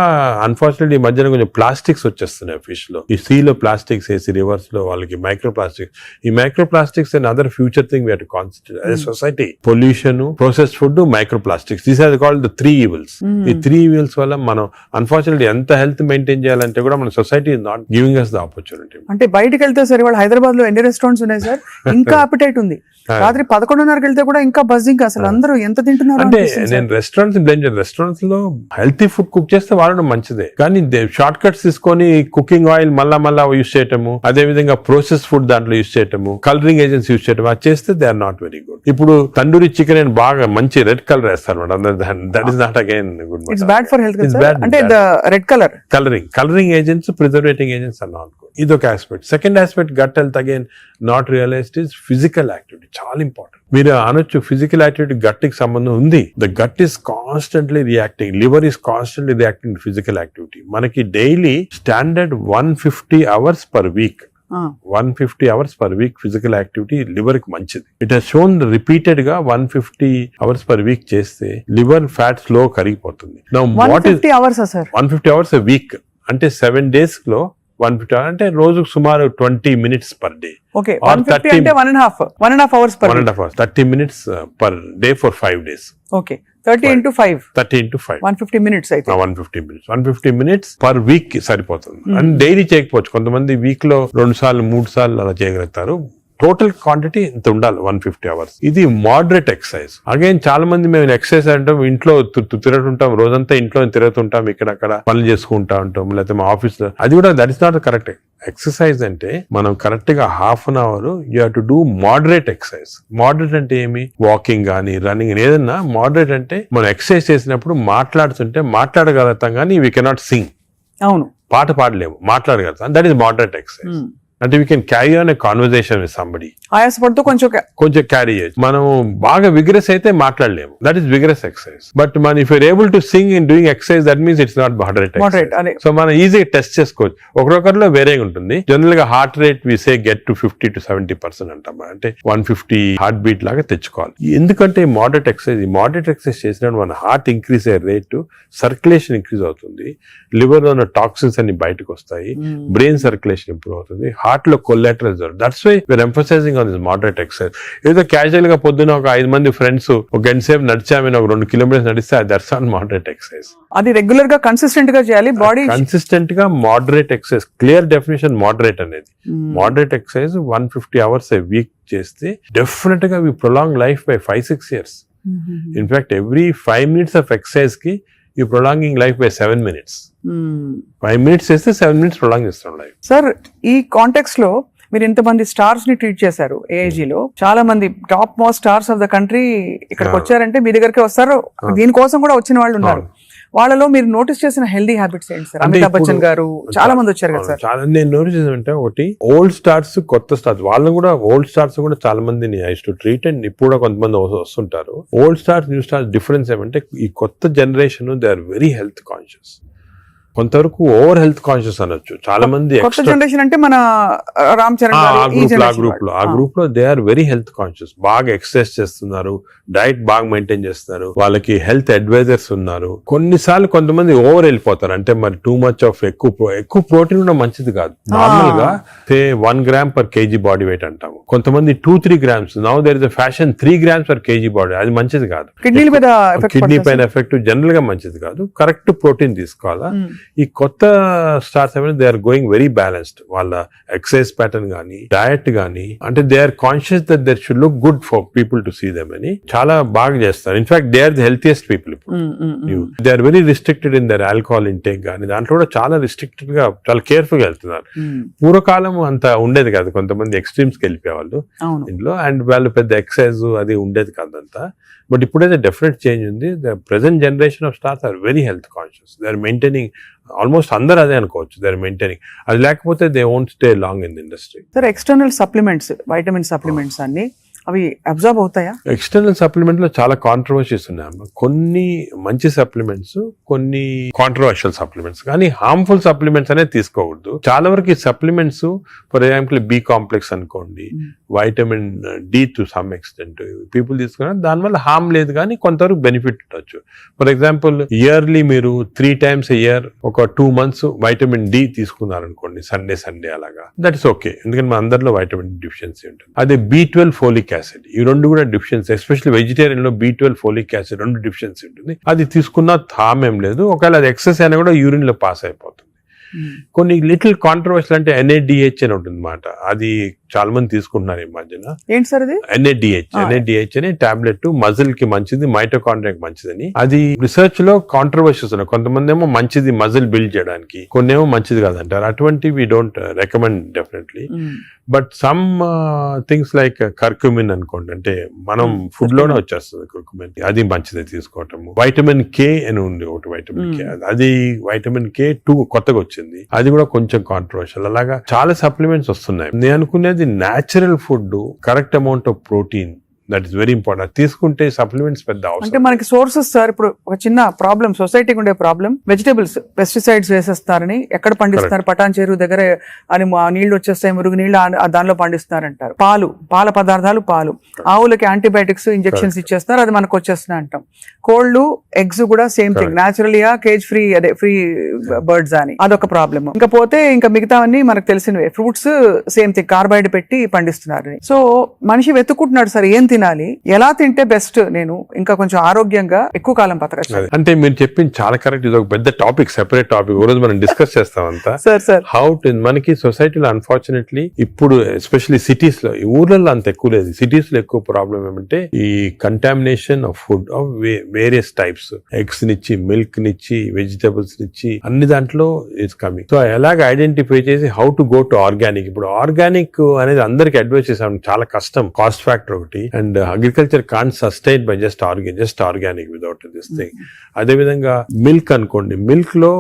అన్ఫార్చునేట్లీ ఈ మధ్యన కొంచెం ప్లాస్టిక్స్ వచ్చేస్తున్నాయి ఫిష్ లో. ఈ సీ లో ప్లాస్టిక్స్ వేసి రివర్స్ లో వాళ్ళకి మైక్రో ప్లాస్టిక్స్. ఈ microplastics and other future thing we have to concentrate as a society. Pollution, processed food, microplastics, these are called the 3 evils. ఈ 3 evils వల్ల మనం అన్ఫార్చునేట్లీ ఎంత హెల్త్ మెయింటైన్ చేయాలంటే కూడా మన society is not giving us the opportunity. అంటే బయటకు వెళ్తే సార్ ఇవాళ హైదరాబాద్ లో ఎన్ని రెస్టారెంట్స్ ఉన్నాయి సార్, ఇంకా అపిటైట్ ఉంది. రాత్రి 11:30కి వెళ్తే కూడా ఇంకా బజ్జింగ్. అసలు అందరూ ఎంత తింటున్నారు అంటే నేను రెస్టారెంట్స్ బ్లేమ్ చేయను. రెస్టారెంట్స్ లో హెల్తీ ఫుడ్ కుక్ చేస్తే వాడడం మంచిదే, కానీ షార్ట్ కట్స్ తీసుకొని కుకింగ్ ఆయిల్ మళ్ళా యూస్ చేయటము, అదే విధంగా ప్రాసెస్ ఫుడ్ దాంట్లో యూస్ చేయటము, కలరింగ్ ఏజెంట్స్ యూస్ చేయటం, అది చేస్తే they are not very good. ఇప్పుడు తండూరి చికెన్ అని బాగా మంచి రెడ్ కలర్ వేస్తారు madam. That is not again good. It's bad for health. అంటే red colouring agents, preserving agents are not good. ఇదొక aspect. Second aspect gut health again not realised is physical activity. చాలా important. మీరు అనొచ్చు physical activity gut కి సంబంధం ఉంది. The gut is constantly reacting, liver is constantly reacting to physical activity. మనకి daily standard 150 hours per week. 150 hours per week physical activity liver కి మంచిది. It has shown repeated గా 150 hours per week చేస్తే liver fat slow కరిగిపోతుంది. 150 hours sir? 150 hours a week అంటే 7 days లో 150 hours అంటే రోజుకు సుమారు 20 minutes per day. Okay, 150 అంటే 1.5 hours per 1.5 hours, 30 minutes per day for 5 days. Okay, 30 into 5. 150 minutes అయితే. 150 minutes per week సరిపోతుంది. అండ్ డైలీ చేయకపోవచ్చు. కొంతమంది వీక్ లో 2 సార్లు 3 సార్లు అలా చేయగలుగుతారు. టోటల్ క్వాంటిటీ ఇంత ఉండాలి 150 hours. ఇది మోడరేట్ ఎక్సర్సైజ్. అగైన్ చాలా మంది మేము ఎక్సర్సైజ్ అంటాం, ఇంట్లో తిరుగుతుంటాం, రోజంతా ఇంట్లో తిరుగుతుంటాం, ఇక్కడ పనులు చేసుకుంటా ఉంటాం, లేకపోతే మా ఆఫీస్ లో. అది కూడా that is not correct. Exercise అంటే మనం కరెక్ట్ గా ½ an hour you have to do moderate exercise. Moderate అంటే ఏమి? వాకింగ్ కానీ రన్నింగ్, ఏదన్నా మోడరేట్ అంటే మనం ఎక్సర్సైజ్ చేసినప్పుడు మాట్లాడుతుంటే మాట్లాడగలుగుతాం కానీ వీ కెనాట్ సింగ్. అవును, పాట పాడలేము, మాట్లాడగలుగుతాం. That is moderate exercise. అంటే we can carry on a conversation with somebody. ఆయాసపడుతూ కొంచెం క్యారీ చేయొచ్చు. మనం బాగా విగ్రెస్ అయితే మాట్లాడలేము, that is vigorous exercise. But మన if you're able to sing in doing exercise, that means it's not moderate. So మనం ఈజీగా టెస్ట్ చేసుకోవచ్చు. ఒకరొకరిలో వేరేగా ఉంటుంది. జనరల్ గా heart rate we say get to 50 to 70% అంటాం. అంటే 150 హార్ట్ బీట్ లాగా తెచ్చుకోవాలి. ఎందుకంటే మోడరేట్ ఎక్సర్సైజ్ చేసినప్పుడు మన హార్ట్ ఇంక్రీజ్ అయ్యే రేటు, సర్క్యులేషన్ ఇంక్రీజ్ అవుతుంది, లివర్ లో ఉన్న టాక్సిన్స్ అన్ని బయటకు వస్తాయి, బ్రెయిన్ సర్క్యులేషన్ ఇంప్రూవ్ అవుతుంది, హార్ట్ లో collateral. That's why we're emphasising on this moderate exercise. ఏదో క్యాజువల్ గా పొద్దున ఒక 5 మంది ఫ్రెండ్స్ ఒక గంట సేపు నడిచామని ఒక 2 kilometers నడిస్తే దట్స్ ఆన్ మోడరేట్ ఎక్సర్సైజ్. అది రెగ్యులర్ గా కన్సిస్టెంట్ గా చేయాలి. బాడీ కన్సిస్టెంట్ గా moderate exercise. Clear definition moderate అనేది. Moderate exercise 150 hours a week చేస్తే డెఫినెట్ గా we prolong life by 5-6 years. In fact every 5 minutes of exercise కి you prolonging life by 7 minutes. 5 minutes చేస్తే 7 minutes prolong చేస్తాం life. Sir, ఈ context లో మీరు ఇంతమంది స్టార్స్ ని ట్రీట్ చేశారు. AIG లో చాలా మంది top most stars of the country ఇక్కడికి వచ్చారంటే మీ దగ్గరికి వస్తారు. దీనికోసం కూడా వచ్చిన వాళ్ళు ఉన్నారు. వాళ్ళలో మీరు నోటీస్ చేసిన హెల్దీ హ్యాబిట్స్ ఏంటి సార్? అంటే అమితాబ్ ఇప్పుడు బచ్చన్ గారు చాలా మంది వచ్చారు కదా సార్. చాలా నేను నోటీస్ చేసానంటే ఒకటి ఓల్డ్ స్టార్స్, కొత్త స్టార్స్, వాళ్ళని కూడా ఓల్డ్ స్టార్స్ కూడా చాలా మందిని ఐ టు ట్రీట్ అండ్ ఇప్పుడు కూడా కొంతమంది వస్తుంటారు. Old stars, new stars difference ఏమంటే ఈ కొత్త generation they are very health conscious, కొంతవరకు ఓవర్ హెల్త్ కాన్షియస్ అనొచ్చు. చాలా మంది కొత్త జనరేషన్ అంటే మన రామ్ చరణ్ ఆ గ్రూప్ లో they are very health conscious, బాగా ఎక్సర్సైజ్ చేస్తున్నారు, డైట్ బాగా మెయింటైన్ చేస్తున్నారు, వాళ్ళకి హెల్త్ అడ్వైజర్స్ ఉన్నారు. కొన్నిసార్లు కొంతమంది ఓవర్ వెళ్ళిపోతారు, అంటే మరి టూ మచ్ ఆఫ్ ఎక్కువ ప్రోటీన్ కూడా మంచిది కాదు. నార్మల్ గా 1 gram per KG body weight అంటాము, కొంతమంది 2-3 grams. Now there is a fashion 3 grams per KG body, అది మంచిది కాదు. కిడ్నీ పైన ఎఫెక్ట్ జనరల్ గా మంచిది కాదు. కరెక్ట్ ప్రోటీన్ తీసుకోవాలా. ఈ కొత్త స్టార్స్ ఏమైనా they are going very balanced, వాళ్ళ ఎక్సర్సైజ్ ప్యాటర్న్ గానీ, డయట్ గానీ, అంటే they are conscious that their should look good for people to see them అని చాలా బాగా చేస్తారు. In fact they are the healthiest people ఇప్పుడు. They are very restricted in their alcohol intake గానీ, దాంట్లో కూడా చాలా రిస్ట్రిక్టెడ్ గా చాలా కేర్ఫుల్ గా వెళ్తున్నారు. పూర్వకాలం అంత ఉండేది కాదు, కొంతమంది ఎక్స్ట్రీమ్స్ కి వెళ్ళిపోయేవాళ్ళు ఇంట్లో, అండ్ వాళ్ళు పెద్ద ఎక్సర్సైజ్ అది ఉండేది కాదంతా. బట్ ఇప్పుడైతే డెఫినెట్ చేంజ్ ఉంది. The present generation of stars are very health conscious, they are maintaining, almost అందరూ అదే అనుకోవచ్చు, దే ఆర్ మెయింటైనింగ్. అది లేకపోతే they won't stay long in the industry. Sir external supplements, vitamin supplements అన్ని అవి observe అవుతాయా? External supplement లో చాలా కాంట్రవర్సీస్ ఉన్నాయి. కొన్ని మంచి సప్లిమెంట్స్, కొన్ని కాంట్రవర్షియల్ సప్లిమెంట్స్, కానీ హార్మ్ఫుల్ సప్లిమెంట్స్ అనేది తీసుకోకూడదు. చాలా వరకు ఈ supplements, for example B complex అనుకోండి, vitamin D to some extent people తీసుకున్నా దానివల్ల హార్మ్ లేదు, కానీ కొంతవరకు బెనిఫిట్ ఉండొచ్చు. ఫర్ ఎగ్జాంపుల్ ఇయర్లీ మీరు 3 times a year ఒక 2 months వైటమిన్ డి తీసుకున్నారనుకోండి, సండే అలాగా, దట్ ఇస్ ఓకే, ఎందుకంటే మన అందరిలో వైటమిన్ డిఫిషియన్సీ ఉంటుంది. అదే B12 ఫోలిక్ యాసిడ్, ఈ రెండు కూడా డిఫిషియన్సీ, ఎస్పెషల్లీ వెజిటేరియన్ లో B12 ఫోలిక్ యాసిడ్ రెండు డిఫిషియన్సీ ఉంటుంది. అది తీసుకున్నా హార్మ్ ఏం లేదు, ఒకవేళ అది ఎక్సెస్ అయినా కూడా యూరిన్ లో పాస్ అయిపోతుంది. కొన్ని లిటిల్ కాంట్రవర్షియల్ అంటే NADH అని ఉంటుంది అన్నమాట, అది చాలా మంది తీసుకుంటున్నారు ఈ మధ్యన. ఏంటి సార్ అది? NADH అని టాబ్లెట్, మజిల్ కి మంచిది, మైటోకాండ్రియాకి మంచిదని. అది రిసర్చ్ లో కాంట్రవర్షియస్ ఉన్నాయి. కొంతమంది ఏమో మంచిది మజిల్ బిల్డ్ చేయడానికి, కొన్ని ఏమో మంచిది కాదంటారు. అటువంటి we don't recommend definitely. But some things like curcumin అనుకోండి, అంటే మనం ఫుడ్ లోనే వచ్చేస్తుంది కర్క్యూమిన్, అది మంచిది తీసుకోవటం. వైటమిన్ K అని ఉంది ఒకటి, వైటమిన్ K, అది వైటమిన్ K2 కొత్తగా వచ్చింది, అది కూడా కొంచెం కాంట్రవర్షియల్. అలాగా చాలా సప్లిమెంట్స్ వస్తున్నాయి. నేను అనుకునేది natural food, correct amount of protein, that is very important. తీసుకుంటే సప్లిమెంట్స్ పెద్ద అవసరం. అంటే మనకి సోర్సెస్ సార్, ఇప్పుడు ఒక చిన్న ప్రాబ్లం సొసైటీకి ఉండే ప్రాబ్లం, వెజిటబుల్స్ పెస్టిసైడ్స్ వేసేస్తారని, ఎక్కడ పండిస్తున్నారు, పటాన్ చెరువు దగ్గర అని నీళ్లు వచ్చేస్తాయి, మురుగు నీళ్లు దానిలో పండిస్తున్నారంటారు. పాల పదార్థాలు, ఆవులకి యాంటీబయాటిక్స్ ఇంజెక్షన్స్ ఇచ్చేస్తున్నారు, అది మనకు వచ్చేస్తున్నాయి అంటాం. కోళ్లు, ఎగ్స్ కూడా సేమ్ థింగ్, న్యాచురల్గా కేజ్ ఫ్రీ, అదే ఫ్రీ బర్డ్స్ అని, అదొక ప్రాబ్లమ్. ఇంకా పోతే ఇంకా మిగతావన్నీ మనకు తెలిసినవే. ఫ్రూట్స్ సేమ్ థింగ్, కార్బైడ్ పెట్టి పండిస్తున్నారు. సో మనిషి వెతుక్కుంటున్నాడు సార్ ఏం తినాలి, ఎలా తింటే బెస్ట్, నేను ఇంకా కొంచెం ఆరోగ్యంగా ఎక్కువ కాలం బతకచ్చు. అంటే మీరు చెప్పింది చాలా కరెక్ట్. ఇది ఒక పెద్ద టాపిక్, సెపరేట్ టాపిక్, ఈ రోజు మనం డిస్కస్ చేస్తాం అంతా. సార్ హౌ టు, మనకి సొసైటీలో అన్ఫార్చునేట్లీ ఇప్పుడు ఎస్పెషల్లీ సిటీస్ లో, ఈ ఊర్లలో అంత ఎక్కువ లేదు, సిటీస్ లో ఎక్కువ ప్రాబ్లం ఏమంటే ఈ contamination of food of various types, eggs నిచ్చి, మిల్క్ నిచ్చి, వెజిటబుల్స్ నిచ్చి, అన్ని దాంట్లో ఇట్స్ కమింగ్. సో ఎలాగ ఐడెంటిఫై చేసి how to go to organic. ఇప్పుడు ఆర్గానిక్ అనేది అందరికి అడ్వైస్ చేసాం, చాలా కష్టం, కాస్ట్ ఫ్యాక్టర్ ఒకటి, and agriculture can't sustain by just organic without this thing. అదే విధంగా మిల్క్ అనుకోండి, మిల్క్ లో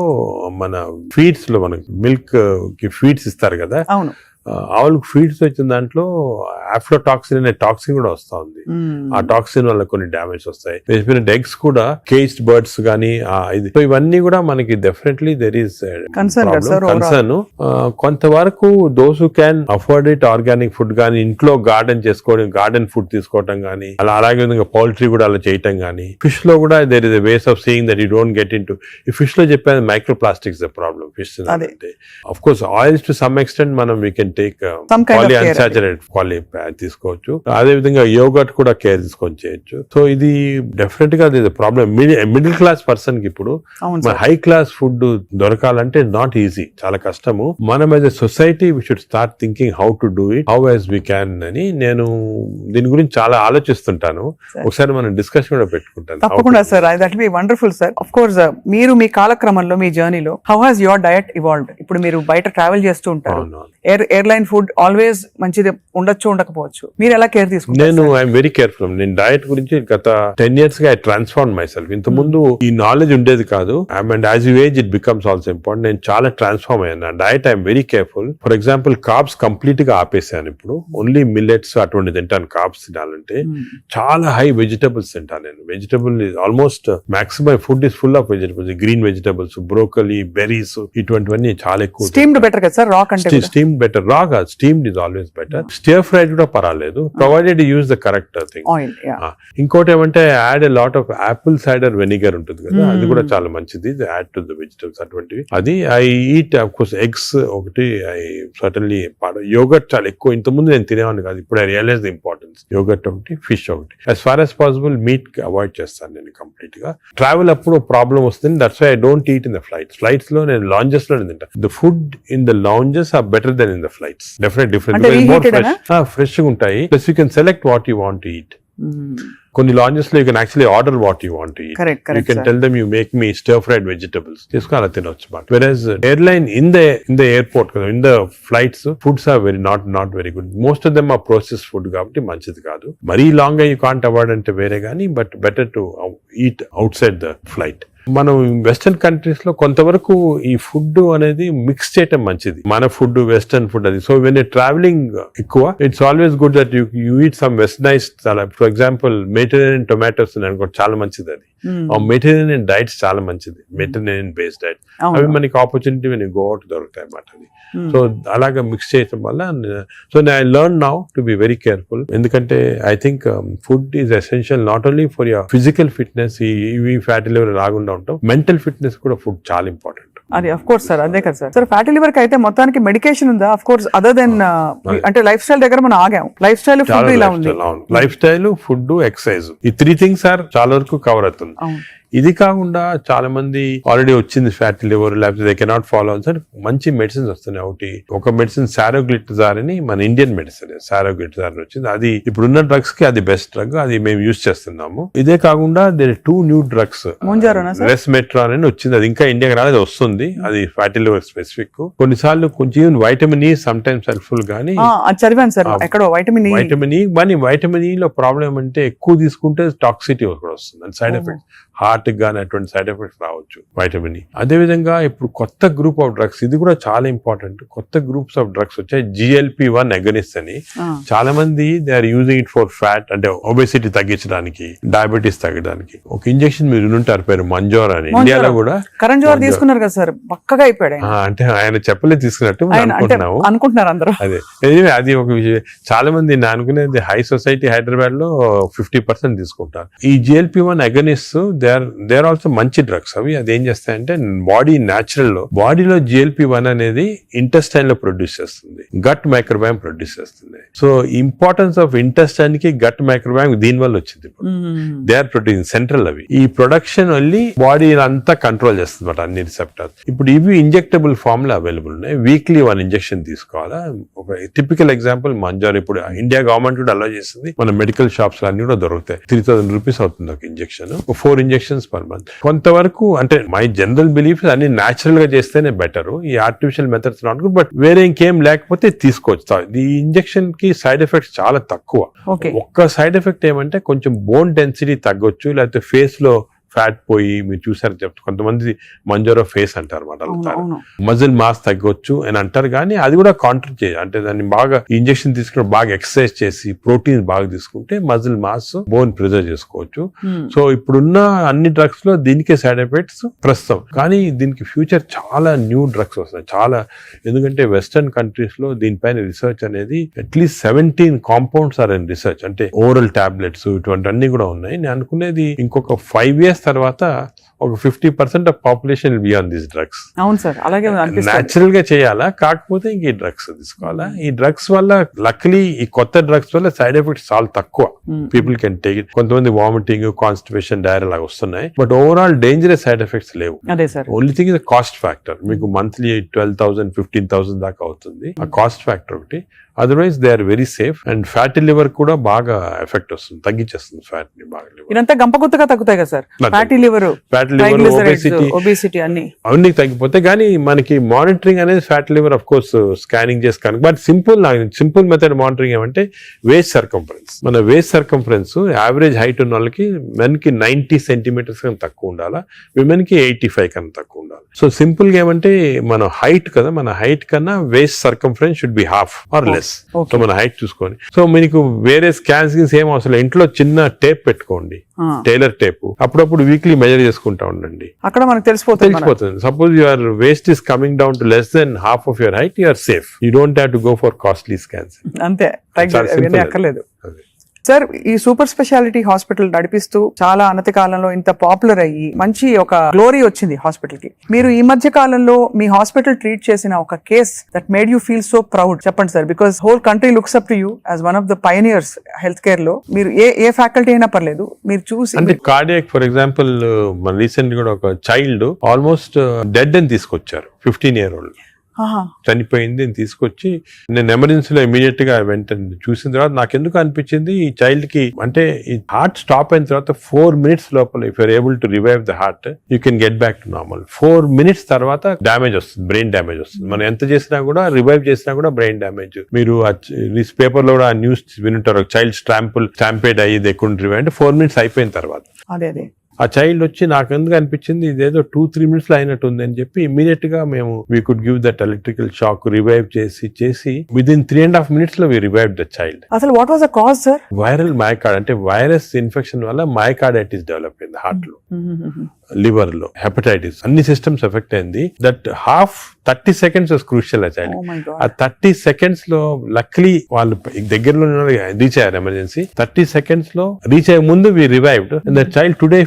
మన ఫీడ్స్ లో మనకి మిల్క్ కి ఫీడ్స్ ఇస్తారు కదా, అవును, ఆవులకు ఫీడ్స్ వచ్చిన దాంట్లో ఆఫ్లోటాక్సిన్ అనే టాక్సిన్ కూడా వస్తా ఉంది. ఆ టాక్సిన్ వల్ల కొన్ని డ్యామేజ్ వస్తాయి. ఎగ్స్ కూడా కేజ్డ్ బర్డ్స్ గానీ, సో ఇవన్నీ కూడా మనకి డెఫినెట్లీ దెర్ ఈస్ కన్సర్న్. కొంతవరకు those who can afford it, organic food గానీ, ఇంట్లో గార్డెన్ చేసుకోవడం, గార్డెన్ ఫుడ్ తీసుకోవటం గానీ, అలాగే విధంగా పౌల్ట్రీ కూడా అలా చేయటం గానీ, ఫిష్ లో కూడా there is a ways of seeing that you don't get in to. ఈ ఫిష్ లో చెప్పేది micro plastics the problem. Fish అంటే of course oils to some extent మనం వీ కెన్ టేక్ పాలిఅన్సాచురేటెడ్ తీసుకోవచ్చు. అదే విధంగా యోగర్ట్ కూడా కేర్ తీసుకొని చేయొచ్చు. సో ఇది డెఫినెట్ గా ప్రాబ్లం మిడిల్ క్లాస్ పర్సన్ కి. ఇప్పుడు హై క్లాస్ ఫుడ్ దొరకాలంటే నాట్ ఈజీ, చాలా కష్టము. మనం as a society we should start thinking how to do it, how as we can అని నేను దీని గురించి చాలా ఆలోచిస్తుంటాను. ఒకసారి మనం డిస్కషన్ కూడా పెట్టుకుంటాను. తప్పకుండా sir, that will be wonderful sir. Of course మీరు మీ కాలక్రమంలో, మీ జర్నీలో how has your diet evolved? ఇప్పుడు మీరు బయట ట్రావెల్ చేస్తూ ఉంటారు, ఎయిర్లైన్ ఫుడ్ ఆల్వేస్ మంచిది ఉండొచ్చు ఉండకపోవచ్చు, మీరు ఎలా కేర్ తీసుకుంటారు? నేను ఐఎమ్ వెరీ కేర్ఫుల్. నేను డయట్ గురించి గత 10 years గా ఐ ట్రాన్స్ఫార్మ్ మై సెల్ఫ్. ఇంత ముందు ఈ నాలెడ్జ్ ఉండేది కాదు. And as you age it becomes also important. నేను చాలా ట్రాన్స్ఫార్మ్ అయ్యాను. నా diet I'm very careful. For example carbs complete గా ఆపేసాను. ఇప్పుడు ఓన్లీ మిల్లెట్స్ అటువంటి తింటాను. కార్బ్స్ తినాలంటే చాలా హై వెజిటబుల్స్ తింటాను నేను. Vegetable almost maximum food is full of vegetables, green vegetables, broccoli, berries, ఇటువంటివన్నీ చాలా ఎక్కువ. స్టీమ్డ్ బెటర్ కదా సార్, రా కంటే? Steam better. రా కాదు, steamed is always better. Stir fried కూడా పర్వాలేదు, provided use the correct thing. Oil. ఇంకోటి ఏమంటే add a lot of Apple cider vinegar ఉంటుంది కదా, అది కూడా చాలా మంచిది. యాడ్ టు ద వెజిటబుల్స్ అటువంటివి. అది I eat of course eggs ఒకటి, ఐ సర్టన్లీ యోగర్ట్ చాలా ఎక్కువ. ఇంతకుముందు నేను తినేవాడిని కాదు, ఇప్పుడు I realise the importance. Yoghurt ఒకటి, ఫిష్ ఒకటి. As far as possible meat avoid చేస్తాను నేను కంప్లీట్ గా. ట్రావెల్ అప్పుడు ప్రాబ్లం వస్తుంది. That's why I don't eat in the flights లో నేను లాంజెస్ లో తింటా. The food in the lounges are better than in the flights. Definite different, fresh గా ఉంటాయి. Plus you can select what you want to eat. కొన్ని lounges లో you can actually order what you want to eat. You can tell them you make me stir fried vegetables, తీసుకుని అలా తినొచ్చు. But versus airline in the airport కదా, in the flights foods are very not very good. Most of them are process food కాబట్టి మంచిది కాదు. మరీ long you can't avoid అంటే వేరే కానీ, but better to eat out side the flight. మనం western countries లో కొంతవరకు ఈ ఫుడ్ అనేది మిక్స్ చేయటం మంచిది. మన ఫుడ్ వెస్టర్న్ ఫుడ్ అది. సో వెన్ ట్రావెలింగ్ ఎక్కువ, it's always good that you eat some westernise. For example Mediterranean tomatoes అనుకో, చాలా మంచిది అది. మెడిటరేనియన్ డైట్స్ చాలా మంచిది, మెడిటరేనియన్ బేస్డ్ డైట్. అవి మనకి ఆపర్చునిటీ వెన్ గో అవుట్ దొరుకుతాయి అన్నమాట. అది సో అలాగా మిక్స్ చేయటం వల్ల, so I learn now to be very careful. ఎందుకంటే I think food is essential not only for your physical fitness, ఈ ఫ్యాటీ లివర్ రాకుండా ఉంటాం, మెంటల్ ఫిట్నెస్ కూడా ఫుడ్ చాలా ఇంపార్టెంట్. అది అఫ్ కోర్స్ సార్, అదే కదా సార్. సార్ ఫ్యాటీ లివర్ కి అయితే మొత్తానికి మెడికేషన్ ఉందా? అఫ్ కోర్స్ అదర్ దెన్ అంటే లైఫ్ స్టైల్ దగ్గర మనం ఆగాం. లైఫ్ స్టైల్, ఫుడ్ ఇలా ఉంది. లైఫ్ స్టైల్, ఫుడ్, ఎక్సర్సైజ్, ఈ 3 things ఆర్ చాలా వరకు కవర్ అవుతుంది. ఇది కాకుండా చాలా మంది ఆల్రెడీ వచ్చింది ఫ్యాటీ లివర్, లేకపోతే దే కెనాట్ ఫాలో సార్, మంచి మెడిసిన్స్ వస్తున్నాయి. ఒక మెడిసిన్ సారోగ్లిటజార్ అని, మన ఇండియన్ మెడిసిన్ సారోగ్లిటజార్ వచ్చింది. అది ఇప్పుడున్న డ్రగ్స్ కి అది బెస్ట్ డ్రగ్, అది మేము యూజ్ చేస్తున్నాము. ఇదే కాకుండా దేర్ 2 new drugs, రెస్మెట్రాన్ అని వచ్చింది. అది ఇంకా ఇండియాకి రాలేదు, వస్తుంది. అది ఫ్యాటీ లివర్ స్పెసిఫిక్. కొన్నిసార్లు కొంచెం vitamin E some times helpful గానీ, చదివాను సార్ ఎక్కడో వైటమిన్ ఈ. వైటమిన్ ఈ లో ప్రాబ్లం అంటే ఎక్కువ తీసుకుంటే టాక్సిటీ కూడా వస్తుంది, అండ్ సైడ్ ఎఫెక్ట్స్, హార్ట్ గానీ అటువంటి సైడ్ ఎఫెక్ట్స్ రావచ్చు వైటమిన్ ఈ. అదే విధంగా ఇప్పుడు కొత్త గ్రూప్ ఆఫ్ డ్రగ్స్, ఇది కూడా చాలా ఇంపార్టెంట్. కొత్త గ్రూప్స్ ఆఫ్ డ్రగ్స్ వచ్చాయి, GLP-1 అగనిస్ట్ అని. చాలా మంది they are using it for fat, అంటే ఒబెసిటీ తగ్గించడానికి, డయాబెటీస్ తగ్గడానికి. ఒక ఇంజెక్షన్ మీరు వినుంటారు, పేరు మంజోర్ అని. ఇండియాలో కూడా కరణ్ జోహర్ తీసుకున్నారు కదా సార్, పక్కగా అయిపోయాడు. అంటే ఆయన చెప్పలే తీసుకున్నట్టు అనుకుంటున్నారు అందరూ. అదే అది ఒక విషయం. చాలా మంది నేను అనుకునేది హై సొసైటీ హైదరాబాద్ లో 50% తీసుకుంటారు ఈ GLP-1 agonist. They are also మంచి డ్రగ్స్ అవి. అది ఏం చేస్తాయంటే బాడీ న్యాచురల్ లో, బాడీలో GLP-1 అనేది ఇంటెస్టైన్ లో ప్రొడ్యూస్ చేస్తుంది, గట్ మైక్రోబయామ్ ప్రొడ్యూస్ చేస్తుంది. సో ఇంపార్టెన్స్ ఆఫ్ ఇంటెస్టైన్ కి గట్ మైక్రోబయామ్ దీని వల్ల వచ్చింది. They are producing central. అవి ఈ ప్రొడక్షన్ వెళ్ళి బాడీ అంతా కంట్రోల్ చేస్తుంది అన్నమాట, అన్ని రిసెప్టర్స్. ఇప్పుడు ఇవి ఇంజెక్టబుల్ ఫామ్ లో అవైలబుల్ ఉన్నాయి. వీక్లీ 1 ఇంజెక్షన్ తీసుకోవాలా. ఒక టిపికల్ ఎగ్జాంపుల్ మంజార్. ఇప్పుడు ఇండియా గవర్నమెంట్ కూడా అలౌ చేస్తుంది, మన మెడికల్ షాప్స్ అన్ని కూడా దొరుకుతాయి. 3000 రూపీస్ అవుతుంది ఒక ఇంజెక్షన్, 4 ఇంజెక్షన్స్ పర్ మంత్. కొంతవరకు అంటే మై జనరల్ బిలీఫ్ అన్ని న్యాచురల్ గా చేస్తేనే బెటర్. ఈ artificial methods not good, but వేరే ఇంకేం లేకపోతే తీసుకోవచ్చు. ఈ ఇంజెక్షన్ కి సైడ్ ఎఫెక్ట్స్ చాలా తక్కువ. ఒక్క సైడ్ ఎఫెక్ట్ ఏమంటే కొంచెం బోన్ డెన్సిటీ తగ్గొచ్చు, లేకపోతే ఫేస్ లో ఫ్యాట్ పోయి, మీరు చూసారు చెప్తారు కొంతమంది మంజోరో ఫేస్ అంటారు అన్నమాట, మజిల్ మాస్ తగ్గొచ్చు అని అంటారు. కానీ అది కూడా కాంట్రీ చేయాలి, అంటే దాన్ని బాగా ఇంజెక్షన్ తీసుకుని బాగా ఎక్సర్సైజ్ చేసి ప్రోటీన్ బాగా తీసుకుంటే మజిల్ మాస్, బోన్ ప్రిజర్వ్ చేసుకోవచ్చు. సో ఇప్పుడున్న అన్ని డ్రగ్స్ లో దీనికే సైడ్ ఎఫెక్ట్స్ ప్రస్తుతం. కానీ దీనికి ఫ్యూచర్ చాలా న్యూ డ్రగ్స్ వస్తాయి చాలా. ఎందుకంటే వెస్టర్న్ కంట్రీస్ లో దీనిపైన రీసెర్చ్ అనేది at least 17 compounds are in research. అంటే ఓరల్ టాబ్లెట్స్ ఇటువంటి అన్ని కూడా ఉన్నాయి. నేను అనుకునేది ఇంకొక 5 years తర్వాత ఒక 50% of population will be on this drugs. అవును సార్, అలాగే న్యాచురల్ గా చేయాలా, కాకపోతే ఇంక ఈ డ్రగ్స్ తీసుకోవాలా. ఈ డ్రగ్స్ వల్ల లక్లీ ఈ కొత్త డ్రగ్స్ వల్ల సైడ్ ఎఫెక్ట్స్ చాలా తక్కువ. People can take it. కొంతమంది వామిటింగ్, కాన్స్టిపేషన్, డైరియా లాగా వస్తున్నాయి, but overall dangerous side effects లేవు. Only thing is cost factor. మీకు మంత్లీ 12,000 15,000 దాకా అవుతుంది, ఆ కాస్ట్ ఫ్యాక్టర్ ఒకటి. Otherwise they are very safe. And fatty liver కూడా బాగా ఎఫెక్ట్ వస్తుంది, తగ్గించేస్తుంది ఫ్యాట్ ని బాగా. ఇదంతా గంపగుత్తగా తగ్గుతాయి కదా sir, fatty liver, fatty liver, obesity అవన్నీ తగ్గిపోతాయి. కానీ మనకి మానిటరింగ్ అనేది fatty liver of course scanning చేసి కనుక, బట్ సింపుల్ మెథడ్ మానిటరింగ్ ఏమంటే వేస్ట్ సర్కంఫరెన్స్. మన వేస్ట్ సర్కంఫరెన్స్ యావరేజ్ హైట్ ఉన్న వాళ్ళకి మెన్ కి 90 సెంటీమీటర్స్ కన్నా తక్కువ ఉండాలా, విమెన్ కి 85 కన్నా తక్కువ ఉండాలి. సో సింపుల్ గా ఏమంటే మన హైట్ కదా, మన హైట్ కన్నా waist circumference should be half or less. So మన హైట్ చూసుకొని, సో మీకు వేరే స్కాన్స్ ఏం అవసరం, ఇంట్లో చిన్న టేప్ పెట్టుకోండి, టైలర్ టేప్, అప్పుడప్పుడు వీక్లీ మెజర్ చేసుకుంటా ఉండండి, అక్కడ మనకు తెలిసిపోతుంది. Suppose your waist is coming down to less than half of your height, you're safe. You don't have to go for costly scans. అంతే, అక్కర్లేదు. సార్, ఈ సూపర్ స్పెషాలిటీ హాస్పిటల్ నడిపిస్తూ చాలా అనతి కాలంలో ఇంత పాపులర్ అయ్యి మంచి ఒక గ్లోరీ వచ్చింది హాస్పిటల్ కి. మీరు ఈ మధ్య కాలంలో మీ హాస్పిటల్ ట్రీట్ చేసిన ఒక case that made you feel so proud చెప్పండి sir, because whole country looks up to you as one of the pioneers health care లో. మీరు ఏ ఫ్యాకల్టీ అయినా పర్లేదు, మీరు చూసి. అంటే కార్డియాక్ ఫర్ ఎగ్జాంపుల్, మన రీసెంట్ కూడా ఒక చైల్డ్ ఆల్మోస్ట్ డెడ్ అని తీసుకొచ్చారు, 15-year-old చనిపోయింది అని తీసుకొచ్చి, నేను ఎమర్జెన్సీలో ఇమీడియట్ గా వెంటనే చూసిన తర్వాత నాకు ఎందుకు అనిపించింది, ఈ చైల్డ్ కి అంటే ఈ హార్ట్ స్టాప్ అయిన తర్వాత 4 minutes లోపల if you're able to revive the heart, you can get back to normal. 4 minutes తర్వాత డ్యామేజ్ వస్తుంది, బ్రెయిన్ డ్యామేజ్ వస్తుంది. మనం ఎంత చేసినా కూడా, రివైవ్ చేసినా కూడా బ్రెయిన్ డ్యామేజ్. మీరు పేపర్ లో కూడా న్యూస్ వినుంటారు, చైల్డ్ స్టాంపేడ్ అయ్యి దే కుడెంట్ రివైవ్ అంటే 4 minutes అయిపోయిన తర్వాత. అదే ఆ చైల్డ్ వచ్చి నాకు ఎందుకు అనిపించింది ఇదేదో 2-3 minutes లో అయినట్టు ఉంది అని చెప్పి ఇమీడియట్ గా మేము we could give that electrical shock, revive చేసి విదిన్ 3.5 minutes లో వి రివైవ్ ద చైల్డ్. అసలు what was the cause sir? Viral myocard, అంటే వైరస్ ఇన్ఫెక్షన్ వల్ల మయోకార్డైటిస్ డెవలప్ అయింది హార్ట్ లో, లివర్ లో, హెపటైటిస్, అన్ని సిస్టమ్స్ ఎఫెక్ట్ అయింది. దట్ 30 seconds వాస్ క్రూషియల్ ఆ చైల్డ్. ఆ 30 seconds లో లక్లీ వాళ్ళు దగ్గరలో రీచ్ అయ్యారు ఎమర్జెన్సీ. 30 seconds లో రీచ్ అయ్యే ముందు we revived. The child today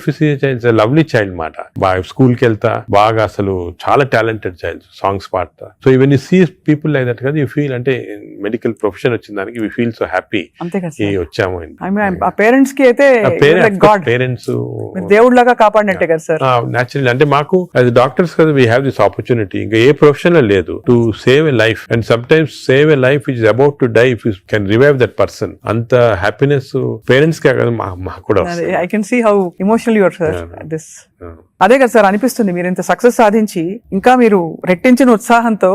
lovely child మాట, బాగా స్కూల్ కి వెళ్తా, బాగా అసలు చాలా టాలెంటెడ్ చైల్డ్, సాంగ్స్ పాడతా. So even you see people like that కదా, యూ ఫీల్ అంటే మెడికల్ ప్రొఫెషన్ వచ్చిన దానికి వి ఫీల్ సో హ్యాపీ వచ్చాము. పేరెంట్స్ కి అయితే పేరెంట్స్ దేవుడిలాగా కాపాడినట్టే కదా సార్. న్యాచురల్ అంటే మాకు యాజ్ డాక్టర్స్ కదా వీ హ్యావ్ దిస్ ఆపర్చునిటీ, ఇంకా ఏ ప్రొఫెషన్ లో లేదు, to save a life. And sometimes save a life which is about to die if you can revive that person. అంత happiness parents కే కదా, మాకు కూడా. I can see how emotional you are sir. This అదే కదా sir అనిపిస్తుంది, మీరు ఇంత సక్సెస్ సాధించి ఇంకా మీరు రెట్టించిన ఉత్సాహంతో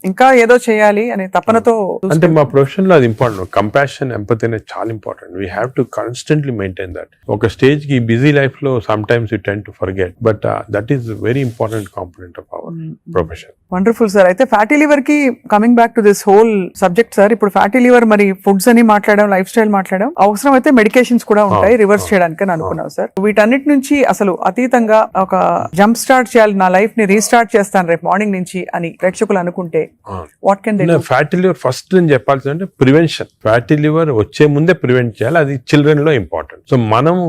ఇంకా ఏదో చేయాలి అనే తపనతో. అంటే మా ప్రొఫెషన్ లో అది ఇంపార్టెంట్, కంపాషన్, ఎంపతి అనేది చాలా important. We have to constantly maintain that. ఒక స్టేజ్ కి బిజీ లైఫ్ లో some times you tend to forget, but that is very important component of our profession. Wonderful sir. అయితే fatty liver కి coming back to this whole subject sir, ఇప్పుడు fatty liver మరి foods అని మాట్లాడడం, life style మాట్లాడడం, అవసరం అయితే medications కూడా ఉంటాయి రివర్స్ చేయడానికి అని అనుకున్నాం సార్. వీటన్నిటి నుంచి అసలు అతీతంగా ఒక జంప్ స్టార్ట్ చేయాలి, నా లైఫ్ ని రీస్టార్ట్ చేస్తాను రేపు మార్నింగ్ నుంచి అని ప్రేక్షకులు అనుకుంటే what can they do? Fatty liver first నేను చెప్పాల్సింది అంటే ప్రివెన్షన్. ఫ్యాటీ లివర్ వచ్చే ముందే ప్రివెంట్ చేయాలి, అది చిల్డ్రన్ లో ఇంపార్టెంట్. సో మనము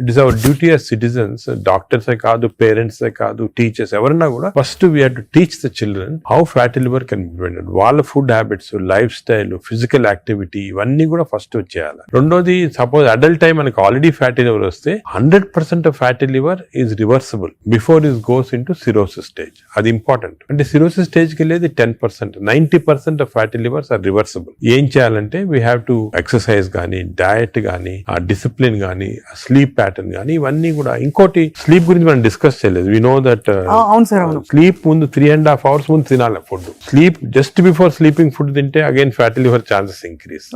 it is our duty as citizens, డాక్టర్సే కాదు, పేరెంట్సే కాదు, టీచర్స్ ఎవరన్నా కూడా first we have to teach the children how fatty liver can be prevented. వాళ్ళ food habits, lifestyle, physical activity ఇవన్నీ కూడా ఫస్ట్ వచ్చేయాలి. రెండోది, సపోజ్ అడల్ట్ టైం మనకి ఆల్రెడీ ఫ్యాటీ లివర్ వస్తే 100% of fatty liver is reversible before is goes in to cirrhosis stage. అది important. అంటే cirrhosis stage కి వెళ్ళేది 10%, 90% of fatty livers are reversible. ఏం చేయాలంటే వీ హ్యావ్ టు ఎక్సర్సైజ్ కానీ, డయట్ కానీ, ఆ డిసిప్లిన్ కానీ, స్లీప్ ప్యాటర్న్ కానీ, ఇవన్నీ కూడా. ఇంకోటి, స్లీప్ గురించి మనం డిస్కస్ చేయలేదు. వి నో దట్ స్లీప్ ముందు 3.5 hours ముందు తినాలి food. Sleep just before sleeping food తింటే again fatty liver chances increase,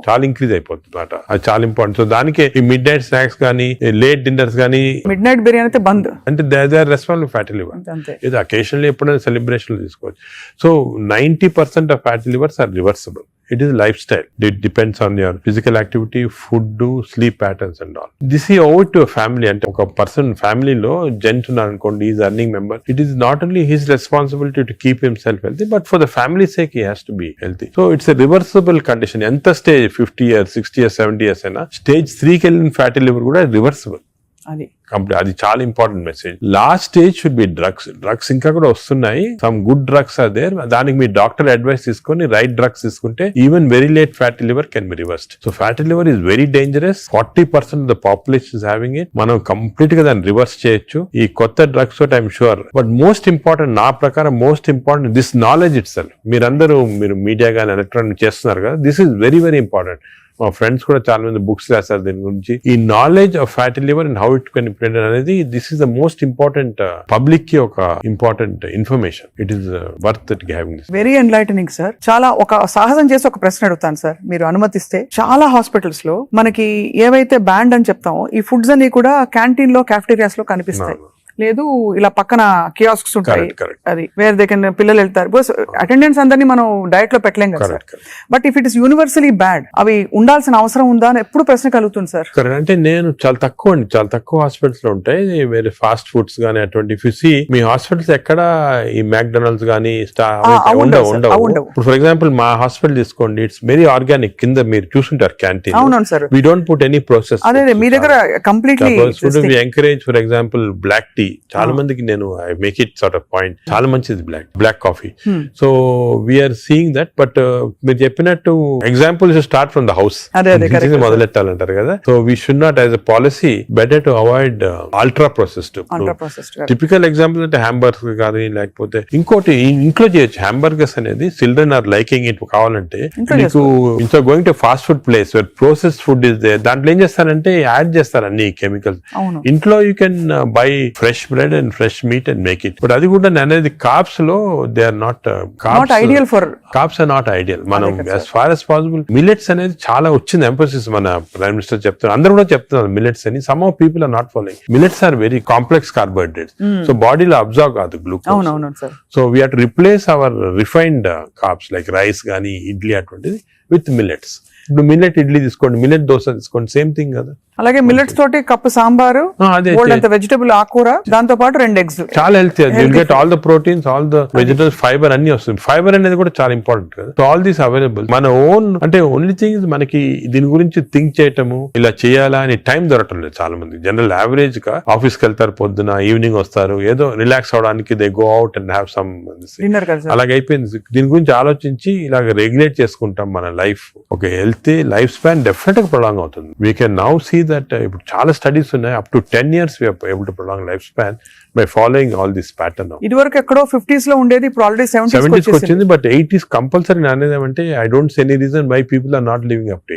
చాలా ఇంక్రీజ్ అయిపోతుంది అన్నమాట. అది చాలా ఇంపార్టెంట్. సో దానికి ఈ మిడ్ నైట్ స్నాక్స్ కానీ, లేట్ డిన్నర్స్ కానీ, మిడ్ నైట్ బిర్యానీ అయితే బంద్, అంటే they are responsible fatty liver. ఇది అకేషనల్లీ ఎప్పుడైనా సెలబ్రేషన్ తీసుకోవచ్చు. So 90% of fatty livers are reversible. It is lifestyle. It depends on your physical activity, food, sleep patterns and all. This is over to a family. And a person family lo gent unnarukondi, is earning member. It is not only his responsibility to keep himself healthy, but for the family's sake he has to be healthy. So it's a reversible condition. Enta stage 50 years, 60 years, 70 years aina stage 3 ki ellin fatty liver kuda reversible. అది చాలా important message. Last stage should be drugs ఇంకా కూడా వస్తున్నాయి, some good drugs are there. దానికి మీ doctor advice తీసుకొని right drugs తీసుకుంటే even very late fatty liver can be reversed. So fatty liver is very dangerous. 40% of the population is having it. మనం complete గా దాన్ని రివర్స్ చేయొచ్చు ఈ కొత్త డ్రగ్స్ తోటి, I'm sure. But most important, నా ప్రకారం most important this knowledge it self. మీరు మీడియా గానీ ఎలక్ట్రానిక్ చేస్తున్నారు కదా, this is very very important. మా ఫ్రెండ్స్ కూడా చాలా మంది బుక్స్ రాస్తారు దీని గురించి. ఈ knowledge of fatty liver and how it can implement అనేది this is the most important public కి ఒక important information. It is worth it having this. Very enlightening sir. చాలా ఒక సాహసం చేసి ఒక ప్రశ్న అడుగుతాను సార్, మీరు అనుమతిస్తే. చాలా హాస్పిటల్స్ లో మనకి ఏవైతే బ్యాండ్ అని చెప్తామో ఈ ఫుడ్స్ అన్ని కూడా క్యాంటీన్ లో, క్యాఫ్టేరియాస్ లో కనిపిస్తాయి. లేదు ఇలా పక్కన కియాస్క్స్ ఉంటాయి, అది వేర్ దే కెన్ పిల్లలు వెళ్తారు. బికాస్ అటెండెన్స్ అందరినీ మనం డైట్ లో పెట్టలేం కదా sir. But if it is universally bad, అవి ఉండాల్సిన అవసరం ఉందా అని ఎప్పుడు ప్రశ్న కలుగుతుంది సార్. అంటే నేను చాలా తక్కువ హాస్పిటల్స్ లో ఉంటాయి వేరే ఫాస్ట్ ఫుడ్స్ గానీ అటువంటి. మీ హాస్పిటల్స్ ఎక్కడ ఈ మ్యాక్డొనాల్డ్స్ గానీ ఉండవు. ఇప్పుడు ఫర్ ఎగ్జాంపుల్ మా హాస్పిటల్ తీసుకోండి, ఇట్స్ వెరీ ఆర్గానిక్. కింద మీరు చూసుంటారు క్యాంటీన్. అవును sir. We don't put any process. అదే మీ దగ్గర completely encourage. For example black tea, చాలా మందికి నేను I make it sort of point, చాలా మంచిది black coffee. So we're seeing that. But మీరు చెప్పినట్టు example start from the house మొదలెట్టాలంటారు కదా. So we should not as a policy better to avoid ultra processed. Typical example అంటే hamburger కానీ లేకపోతే ఇంకోటి ఇంట్లో చేయొచ్చు. హ్యాంబర్గర్స్ అనేది చిల్డ్రన్ ఆర్ లైకింగ్ ఇట్. కావాలంటే మీకు ఇంట్లో going to fast food place where processed food is there, దాంట్లో ఏం చేస్తారంటే యాడ్ చేస్తారు అన్ని కెమికల్స్. ఇంట్లో you can buy fresh bread and fresh meat and make it. But అది కూడా అనేది carbs లో they are not ideal for carbs are not ideal. మనం as far as possible millets అనేది చాలా వచ్చింది emphasis. మన ప్రైమ్ మినిస్టర్ చెప్తున్నారు, అందరూ కూడా చెప్తున్నారు millets అని. some of people are not following. Millets are very complex carbohydrates, so బాడీలో అబ్జార్బ్ కాదు గ్లూకోజ్. అవునవును sir. So we have to replace our refined carbs like rice గానీ ఇడ్లీ అటువంటిది with millets. ఇప్పుడు మిల్లెట్ ఇడ్లీ తీసుకోండి, మిల్లెట్ దోశ తీసుకోండి, సేమ్ థింగ్ కదా. అలాగే మిల్లెట్స్ తోటి కప్పు సాంబారు, వెజిటబుల్ ఆకుకూర, దాంతో పాటు 2 eggs. చాలా healthy. You'll get all the proteins, all the vegetables, fibre అన్ని వస్తుంది. ఫైబర్ అనేది కూడా చాలా ఇంపార్టెంట్ కదా. So all these available. మన ఓన్ అంటే ఓన్లీ థింగ్ మనకి దీని గురించి థింక్ చేయటము, ఇలా చేయాలా అని టైం దొరకటం లేదు చాలా మంది. జనరల్ యావరేజ్ గా ఆఫీస్ కి వెళ్తారు, పొద్దున ఈవినింగ్ వస్తారు, ఏదో రిలాక్స్ అవడానికి they go out and have some dinner. అలాగే అయిపోయింది. దీని గురించి ఆలోచించి ఇలాగ రెగ్యులేట్ చేసుకుంటాం మన లైఫ్. ఒక హెల్తీ లైఫ్ స్పాన్ డెఫినెట్ గా ప్రొలాంగ్ అవుతుంది. We can now see that ఇప్పుడు చాలా స్టడీస్ ఉన్నాయి, up to 10 years we are able to prolong life span by following all this pattern. ఇది వరకు ఎక్కడో 50s లో ఉండేది, ఇప్పుడు ఆల్రెడీ 70s వచ్చింది. బట్ 80s కంపల్సరీ అనేది ఏమంటే I don't see any reason why people are not living up to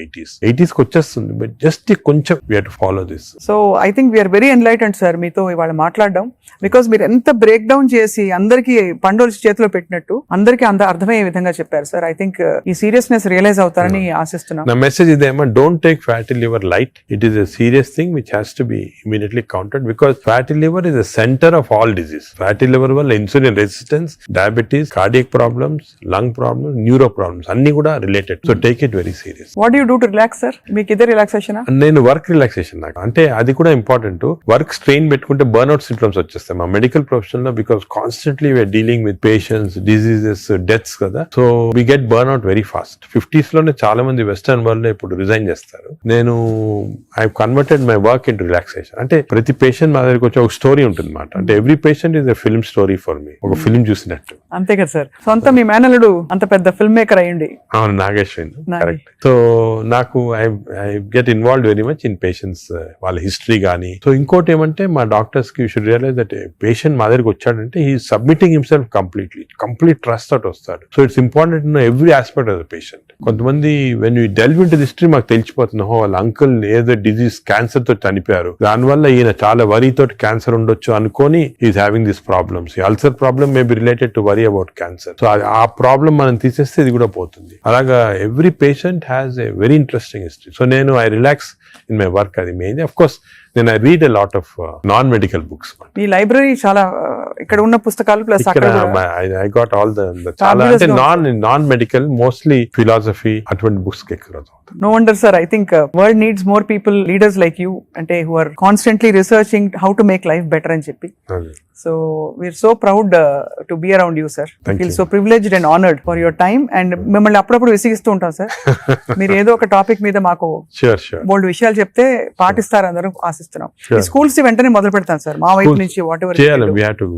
80s కి వచ్చేస్తుంది. బట్ జస్ట్ కొంచెం we have to follow this. So I think we're very enlightened sir మీతో ఇవాళ మాట్లాడడం. Because మీరు ఎంత బ్రేక్ డౌన్ చేసి అందరికి పండోలు చేతిలో పెట్టినట్టు అందరికి అర్థమయ్యే విధంగా చెప్పారు సార్. ఐ థింక్ ఈ సీరియస్నెస్ రియలైజ్ అవుతారని ఆశిస్తున్నాను. నా మెసేజ్ ఇదేమో, don't take fatty liver light. It is a serious thing which has to be immediately counted, because fatty liver is the center of all disease. Fatty liver వల్ల insulin resistance, diabetes, cardiac problems, lung problems, neuro problems అన్ని కూడా related. So take it very serious. What do you do to relax sir? మీకు ఇదే relaxation? నేను work relaxation. నాకు అంటే అది కూడా ఇంపార్టెంట్. వర్క్ స్ట్రెయిన్ పెట్టుకుంటే బర్న్అవుట్ సింప్టమ్స్ వచ్చేస్తాయి మా మెడికల్ ప్రొఫెషన్ లో. Because constantly we're dealing with patients, diseases, deaths కదా. So we get burnout very fast. 50s లోనే చాలా మంది వెస్టర్న్ వరల్డ్ లో ఇప్పుడు రిజైన్ చేస్తారు. నేను I converted my work into relaxation. అంటే ప్రతి పేషెంట్ మా దగ్గరికి వచ్చి ఒక స్టోరీ ఉంటుంది అన్నమాట. అంటే every patient is a film story for me. ఒక ఫిల్మ్ చూసినట్టు. అంతే కదా సార్. సొంత మీ మేనల్లుడు అంత పెద్ద ఫిల్మ్ మేకర్ అయ్యండి. అవును, నాగేశ్వరి. కరెక్ట్. సో నాకు I get involved very much in patients, వాళ్ళ హిస్టరీ కానీ. సో ఇంకోటి ఏమంటే మా డాక్టర్స్ కి you should realise that patient మా దగ్గరికి వచ్చాడంటే he submitting himself complete trust తోటి వస్తాడు. So it's important know every aspect of the patient. కొంతమంది when you delve into the history మాకు తెలిసిపోతుంది, వాళ్ళ అంకుల్ ఏదో డిజీజ్ క్యాన్సర్ తో చనిపోయారు, దానివల్ల ఈయన చాలా వరీ తోటి క్యాన్సర్ ఉండొచ్చు అనుకొని is having this problems. Ulcer problem may be related to worry about cancer. So ఆ ప్రాబ్లమ్ మనం తీసేస్తే ఇది కూడా పోతుంది. అలాగా every patient has a very interesting history. So నేను I relax in my work. అది main. Of course then I read a lot of non-medical books. మీ లైబ్రరీ చాలా ఇక్కడ ఉన్న పుస్తకాలు ప్లస్ అక్కడ I got all the చాలా అంటే non-medical mostly philosophy అటువంటి బుక్స్ ఎక్కువ. No wonder sir, I think world needs more people, leaders like you, అంటే who are constantly researching how to make life better అని చెప్పి. So we're so proud to be around you sir. I feel so privileged and honored for your time. And మిమ్మల్ని అప్పుడప్పుడు విసిగిస్తూ ఉంటాం sir. మీరు ఏదో ఒక topic మీద మాకు బోల్డ్ విషయాలు చెప్తే పాటిస్తారు అందరూ ఆశిస్తున్నాం. ఈ స్కూల్స్ వెంటనే మొదలు పెడతాం సార్ మా వైపు నుంచి. What ever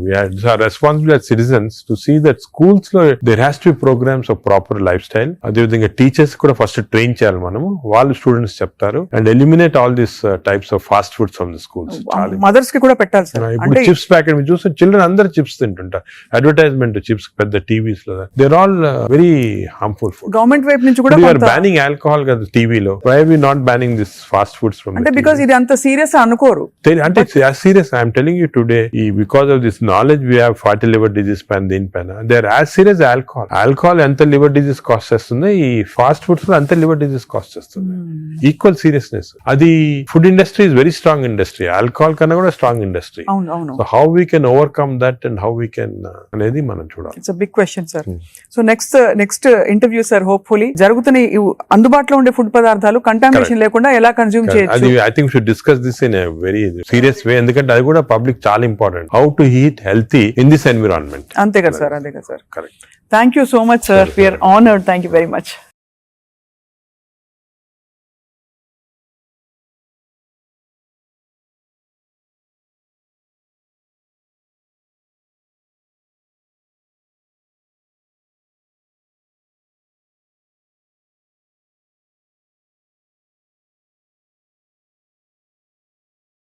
we are responsible as citizens to see that schools లో there has to be programs of proper lifestyle. అదే విధంగా టీచర్స్ కూడా ఫస్ట్ ట్రైన్ చేయాలి. చేయాలి మనము, వాళ్ళు స్టూడెంట్స్ చెప్తారు, and eliminate all this types of fast foods from the schools. Mothers కి కూడా పెట్టాలి సార్. ఇప్పుడు అంటే చిప్స్ ప్యాకెట్ మీరు చూస్తే చిల్డ్రన్ అందరు చిప్స్ తింటుంటారు, అడ్వర్టైజ్మెంట్ చిప్స్ పెద్ద టీవీస్ లో, there all very harmful food. Government వైపు నుంచి కూడా బ్యానింగ్ ఆల్కహాల్ కదా టీవీలో, why we not banning this fast foods from? అంటే బికాస్ ఇది అంత సీరియస్ అనుకోరు. అంటే serious, I'm telling you today, because of this knowledge we have fatty liver disease పైన దీనిపైన, they are as serious alcohol. Alcohol ఎంత లివర్ డిజీస్ కాస్ట్ చేస్తుంది, ఈ ఫాస్ట్ ఫుడ్స్ లో అంత లివర్ డిజీస్ కాస్ట్ చేస్తుంది. Equal seriousness. అది food industry is very strong industry, alcohol కన్నా కూడా strong industry. So how we can overcome that and how we can అనేది మనం చూడాలి. It's big question sir. So next interview sir, hopefully జరుగుతున్న ఈ అందుబాటులో ఉండే ఫుడ్ పదార్థాలు కంటామినేషన్ లేకుండా ఎలా కన్జ్యూమ్ చేయొచ్చు. అది I think should discuss this in a very serious way, ఎందుకంటే అది కూడా పబ్లిక్ చాలా important. How to eat healthy in this environment. అంతే కదా సార్, అంతే కదా sir. Correct. Thank you so much sir, we're honoured. Thank you very much.